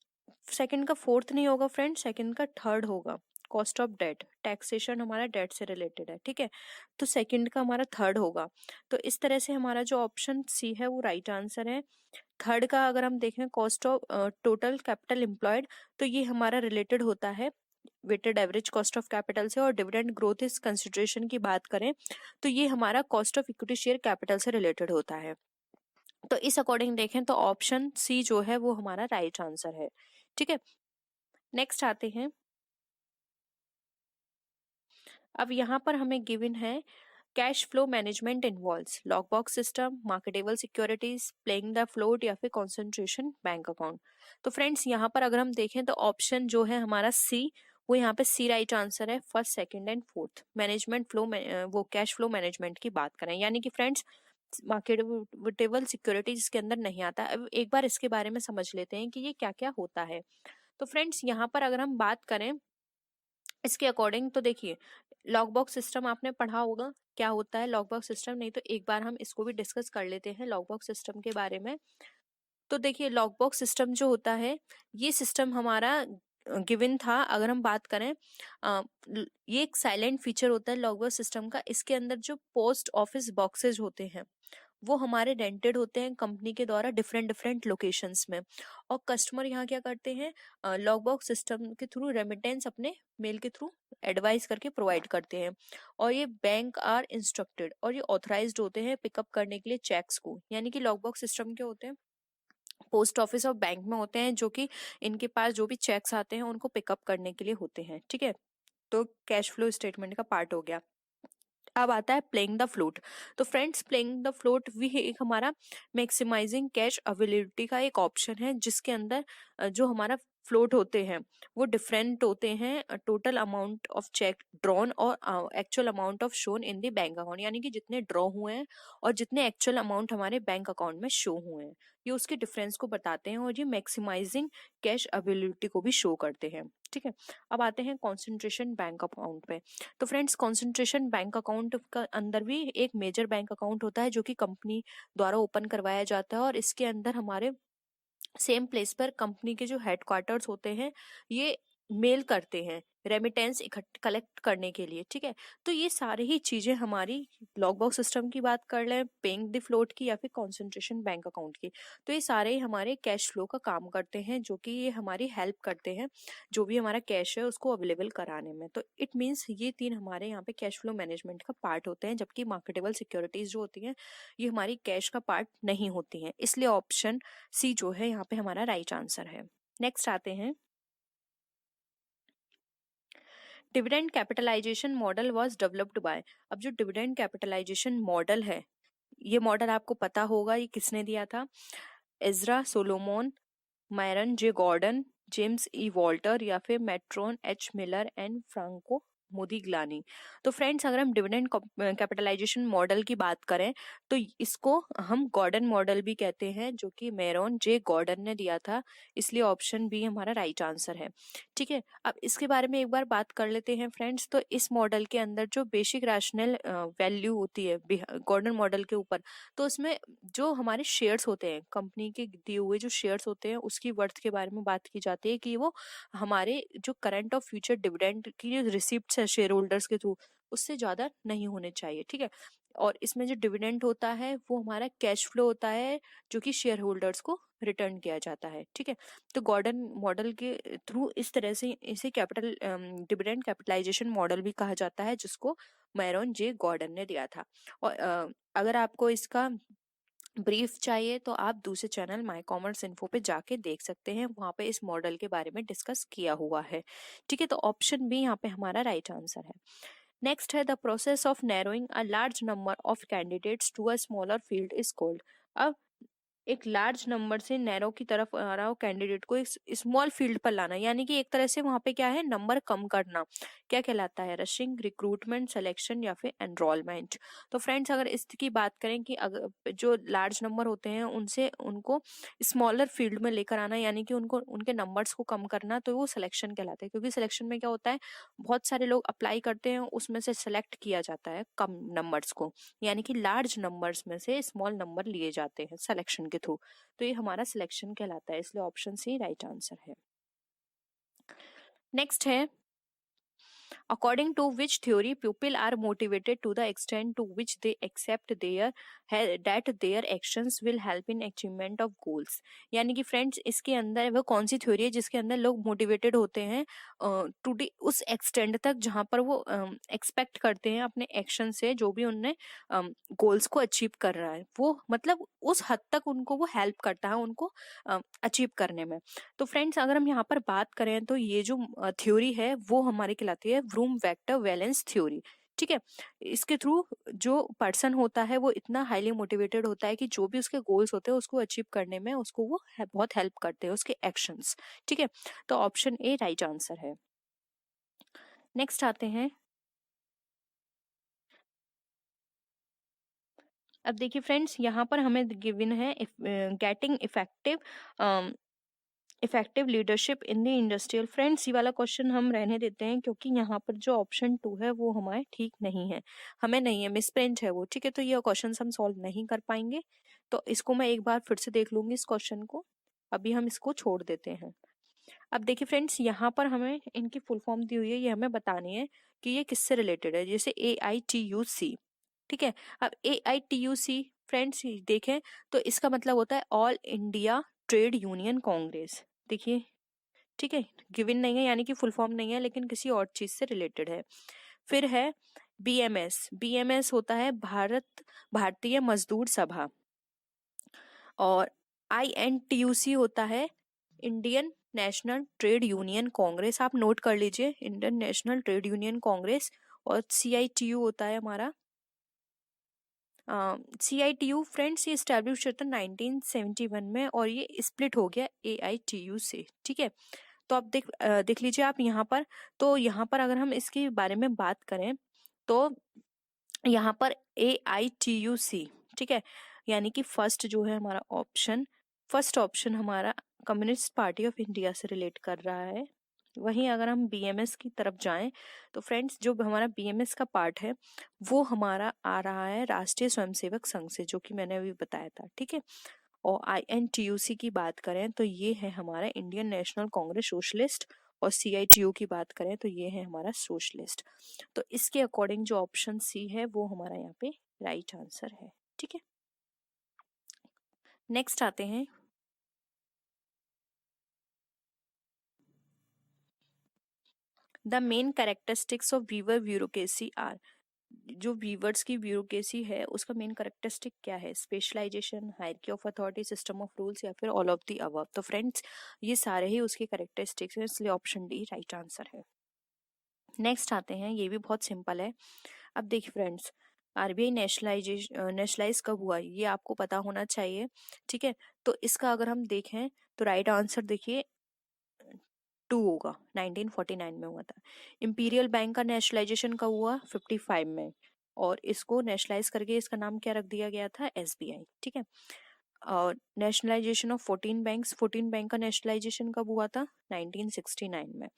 B: सेकंड का फोर्थ नहीं होगा फ्रेंड, सेकंड का थर्ड होगा। कॉस्ट ऑफ डेट, टैक्सेशन हमारा डेट से रिलेटेड है, ठीक है। तो सेकंड का हमारा थर्ड होगा। तो इस तरह से हमारा जो ऑप्शन सी है वो राइट आंसर है। थर्ड का अगर हम देखें cost of total capital employed, तो ये हमारा रिलेटेड होता है weighted average cost of capital से। और डिविडेंड ग्रोथ इस कंसिडरेशन की बात करें तो ये हमारा cost of equity share capital से रिलेटेड होता है। तो इस अकॉर्डिंग देखें तो ऑप्शन सी जो है वो हमारा राइट आंसर है, ठीक है। नेक्स्ट आते हैं। अब यहाँ पर हमें गिवन है cash flow management involves lock box system, marketable securities, playing the float या फिर कॉन्सेंट्रेशन बैंक अकाउंट। तो फ्रेंड्स यहाँ पर अगर हम देखें तो ऑप्शन जो है हमारा सी, वो यहाँ पे सी राइट आंसर है। First second and fourth management flow में वो कैश फ्लो मैनेजमेंट की बात करें, यानी कि फ्रेंड्स मार्केटेबल सिक्योरिटीज इसके अंदर नहीं आता। अब एक बार इसके बारे में समझ लेते हैं कि ये क्या क्या होता है। तो फ्रेंड्स यहाँ पर अगर हम बात करें इसके अकॉर्डिंग, तो देखिए लॉक बॉक्स सिस्टम आपने पढ़ा होगा क्या होता है लॉक बॉक्स सिस्टम, नहीं तो एक बार हम इसको भी डिस्कस कर लेते हैं लॉक बॉक्स सिस्टम के बारे में। तो देखिए लॉक बॉक्स सिस्टम जो होता है ये सिस्टम हमारा गिवन था। अगर हम बात करें ये एक साइलेंट फीचर होता है लॉक बॉक्स सिस्टम का। इसके अंदर जो पोस्ट ऑफिस बॉक्सेज होते हैं वो हमारे रेंटेड होते हैं कंपनी के द्वारा डिफरेंट डिफरेंट लोकेशंस में। और कस्टमर यहाँ क्या करते हैं, लॉक बॉक्स सिस्टम के थ्रू रेमिटेंस अपने मेल के थ्रू एडवाइस करके प्रोवाइड करते हैं। और ये बैंक आर इंस्ट्रक्टेड और ये ऑथराइज्ड होते हैं पिकअप करने के लिए चेक्स को। यानी कि लॉक बॉक्स सिस्टम के होते हैं पोस्ट ऑफिस और बैंक में होते हैं, जो कि इनके पास जो भी चेक्स आते हैं उनको पिकअप करने के लिए होते हैं, ठीक है। तो कैश फ्लो स्टेटमेंट का पार्ट हो गया। अब आता है प्लेइंग द फ्लोट। तो फ्रेंड्स, प्लेइंग द फ्लोट भी एक हमारा मैक्सिमाइजिंग कैश अवेलेबिलिटी का एक ऑप्शन है, जिसके अंदर जो हमारा फ्लोट होते हैं वो डिफरेंट होते हैं total amount of cheque drawn और actual amount of shown in the bank account, यानी कि जितने ड्रॉ हुए हैं और जितने एक्चुअल अमाउंट हमारे बैंक अकाउंट में शो हुए हैं, ये उसके डिफरेंस को बताते हैं और ये मैक्सिमाइजिंग कैश अवेलेबिलिटी को भी शो करते हैं। ठीक है, अब आते हैं कॉन्सेंट्रेशन बैंक अकाउंट पे। तो फ्रेंड्स, कॉन्सेंट्रेशन बैंक अकाउंट का अंदर भी एक मेजर बैंक अकाउंट होता है जो कि कंपनी द्वारा ओपन करवाया जाता है, और इसके अंदर हमारे सेम प्लेस पर कंपनी के जो हेडक्वार्टर्स होते हैं ये मेल करते हैं रेमिटेंस इकट्ठ कलेक्ट करने के लिए। ठीक है, तो ये सारी ही चीजें हमारी लॉग बॉक्स सिस्टम की बात कर लें, पेइंग द फ्लोट की, या फिर कॉन्सेंट्रेशन बैंक अकाउंट की, तो ये सारे हमारे कैश फ्लो का काम करते हैं, जो कि ये हमारी हेल्प करते हैं जो भी हमारा कैश है उसको अवेलेबल कराने में। तो इट मीन्स ये तीन हमारे यहाँ पे कैश फ्लो मैनेजमेंट का पार्ट होते हैं, जबकि मार्केटेबल सिक्योरिटीज जो होती हैं ये हमारी कैश का पार्ट नहीं होती हैं। इसलिए ऑप्शन सी जो है यहाँ पे हमारा राइट आंसर है। नेक्स्ट आते हैं, dividend capitalization model was developed by. अब जो डिविडेंड कैपिटलाइजेशन मॉडल है, ये मॉडल आपको पता होगा ये किसने दिया था? Ezra Solomon, Myron J Gordon, James E Walter, या फिर Merton H Miller and Franco Modigliani. तो फ्रेंड्स, अगर हम डिविडेंड कैपिटलाइजेशन मॉडल की बात करें तो इसको हम गॉर्डन मॉडल भी कहते हैं, जो कि मेरोन जे गॉर्डन ने दिया था, इसलिए ऑप्शन बी हमारा राइट आंसर है। ठीक है, अब इसके बारे में एक बार बात कर लेते हैं फ्रेंड्स। तो इस मॉडल के अंदर जो बेसिक रैशनल वैल्यू होती है गॉर्डन मॉडल के ऊपर, तो उसमें जो हमारे शेयर्स होते हैं, कंपनी के दिए हुए जो शेयर्स होते हैं उसकी वर्थ के बारे में बात की जाती है कि वो हमारे जो करंट और फ्यूचर डिविडेंड की जो रिसिप्ट्स है शेयर होल्डर्स के थ्रू, उससे ज्यादा नहीं होने चाहिए। ठीक है, और इसमें जो डिविडेंड होता है वो हमारा कैश फ्लो होता है जो कि शेयर होल्डर्स को रिटर्न किया जाता है। ठीक है, तो गॉर्डन मॉडल के थ्रू इस तरह से इसे कैपिटल डिविडेंड कैपिटलाइजेशन मॉडल भी कहा जाता है, जिसको मैरोन जे गॉर्डन ने दिया था। और अगर आपको इसका ब्रीफ चाहिए तो आप दूसरे चैनल माई कॉमर्स इन्फो पे जाके देख सकते हैं, वहां पे इस मॉडल के बारे में डिस्कस किया हुआ है। ठीक है, तो ऑप्शन बी यहाँ पे हमारा राइट आंसर है। नेक्स्ट है, the process of narrowing a large number of candidates to a smaller field is called. अब एक लार्ज नंबर से नैरो की तरफ आ रहा हो कैंडिडेट को एक स्मॉल फील्ड पर लाना, यानी कि एक तरह से वहां पे क्या है, नंबर कम करना, क्या कहलाता है? रशिंग, रिक्रूटमेंट, सिलेक्शन, या फिर एनरोलमेंट। तो फ्रेंड्स, अगर इसकी बात करें कि अगर जो लार्ज नंबर होते हैं उनसे उनको स्मॉलर फील्ड में लेकर आना, यानी कि उनको उनके नंबर्स को कम करना, तो वो सिलेक्शन कहलाता है। क्योंकि सिलेक्शन में क्या होता है, बहुत सारे लोग अप्लाई करते हैं, उसमें से सिलेक्ट किया जाता है कम नंबर्स को, यानी कि लार्ज नंबर्स में से स्मॉल नंबर लिए जाते हैं सिलेक्शन के थ्रू। तो ये हमारा सिलेक्शन कहलाता है, इसलिए ऑप्शन सी राइट आंसर है। नेक्स्ट है, according to which theory people are motivated to the extent to which they accept that their actions will help in achievement of goals। यानी कि फ्रेंड्स, इसके अंदर वो कौन सी थ्योरी है जिसके अंदर लोग मोटिवेटेड होते हैं टू उस एक्सटेंड तक जहां पर वो एक्सपेक्ट करते हैं अपने एक्शन से जो भी उनने गोल्स को अचीव कर रहा है, वो मतलब उस हद तक उनको वो हेल्प करता है उनको अचीव करने में। तो फ्रेंड्स, अगर हम यहाँ पर बात करें तो ये जो थ्योरी है वो हमारी कहलाती है व्रूम वेक्टर वैलेंस थ्योरी। ठीक है, इसके थ्रू जो पर्सन होता है वो इतना हाईली मोटिवेटेड होता है कि जो भी उसके गोल्स होते हैं उसको अचीव करने में उसको वो बहुत हेल्प करते हैं उसके एक्शंस। ठीक है, तो ऑप्शन ए राइट आंसर है। नेक्स्ट आते हैं, अब देखिए फ्रेंड्स, यहाँ पर हमें गिवन है getting effective leadership in the industrial. Friends, ये वाला क्वेश्चन हम रहने देते हैं क्योंकि यहाँ पर जो ऑप्शन 2 है वो हमारे ठीक नहीं है, हमें नहीं है, मिसप्रिंट है वो। ठीक है, तो ये क्वेश्चन हम सॉल्व नहीं कर पाएंगे, तो इसको मैं एक बार फिर से देख लूंगी इस क्वेश्चन को, अभी हम इसको छोड़ देते हैं। अब देखिए फ्रेंड्स, यहाँ पर हमें इनकी फुल फॉर्म दी हुई है, ये हमें बतानी है कि ये किससे रिलेटेड है, जैसे AITUC। ठीक है, अब AITUC फ्रेंड्स देखें तो इसका मतलब होता है all India trade union Congress. देखिए, ठीक है, गिवन नहीं है यानी कि फुल फॉर्म नहीं है, लेकिन किसी और चीज से रिलेटेड है। फिर है BMS होता है भारतीय मजदूर सभा, और INTUC होता है Indian national trade union Congress. आप नोट कर लीजिए, Indian national trade union Congress. और CITU होता है हमारा CITU फ्रेंड्स ये स्टैब्लिश होता है 1971 में और ये स्प्लिट हो गया AITU से, ठीक है। तो आप देख लीजिए आप यहाँ पर। तो यहाँ पर अगर हम इसके बारे में बात करें तो यहाँ पर AITUC, ठीक है, यानी कि फर्स्ट जो है हमारा ऑप्शन, फर्स्ट ऑप्शन हमारा कम्युनिस्ट पार्टी ऑफ इंडिया से रिलेट कर रहा है। वहीं अगर हम BMS की तरफ जाएं तो फ्रेंड्स जो हमारा BMS का पार्ट है वो हमारा आ रहा है राष्ट्रीय स्वयंसेवक संघ से, जो कि मैंने अभी बताया था, ठीक है। और INTUC की बात करें तो ये है हमारा इंडियन नेशनल कांग्रेस सोशलिस्ट, और CITU की बात करें तो ये है हमारा सोशलिस्ट। तो इसके अकॉर्डिंग जो ऑप्शन C है वो हमारा यहाँ पे राइट आंसर है, ठीक है। नेक्स्ट आते हैं the main characteristics of Weber bureaucracy are. जो वीवर्स की ब्यूरोक्रेसी है उसका मेन कैरेक्टरिस्टिक क्या है? Specialization, hierarchy of authority, system of rules, या फिर ऑल ऑफ द अबव। तो फ्रेंड्स ये सारे ही उसके कैरेक्टरिस्टिक्स हैं, इसलिए ऑप्शन डी राइट आंसर है। नेक्स्ट आते हैं, ये भी बहुत सिंपल है। अब देखिए फ्रेंड्स, RBI नेशनलाइज कब हुआ ये आपको पता होना चाहिए, ठीक है। तो इसका अगर हम देखें तो राइट आंसर देखिए 2 होगा, 1949 में हुआ था। इंपीरियल बैंक का नेशनलाइजेशन कब हुआ? 55 में, और इसको नेशनलाइज करके इसका नाम क्या रख दिया गया था? SBI, ठीक है। और नेशनलाइजेशन ऑफ 14 बैंक्स, 14 बैंक का नेशनलाइजेशन कब हुआ था? 1969 में।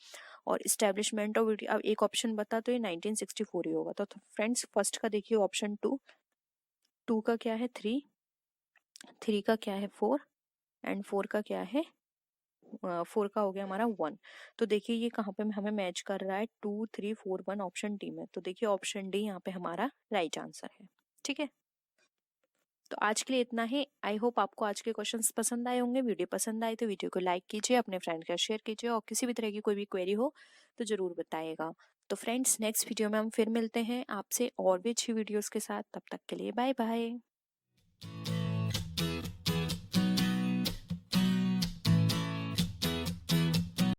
B: और इस्टेब्लिशमेंट ऑफ, अब एक ऑप्शन बता तो ये 1964 ही होगा। तो फ्रेंड्स फर्स्ट का देखिए ऑप्शन 2, 2 का क्या है 3, 3 का क्या है 4, एंड 4 का क्या है 4 का हो गया हमारा 1। तो देखिए ये कहाँ पे हमें मैच कर रहा है? 2 3 4 1 ऑप्शन डी में। तो देखिए ऑप्शन डी यहाँ पे हमारा राइट आंसर है, ठीक है। तो आज के लिए इतना ही। आई होप आपको आज के क्वेश्चंस पसंद आए होंगे। वीडियो पसंद आए तो वीडियो को लाइक कीजिए, अपने फ्रेंड का शेयर कीजिए, और किसी भी तरह की कोई भी क्वेरी हो तो जरूर बताइएगा। तो फ्रेंड्स नेक्स्ट वीडियो में हम फिर मिलते हैं आपसे और भी अच्छी वीडियोस के साथ। तब तक के लिए बाय बाय।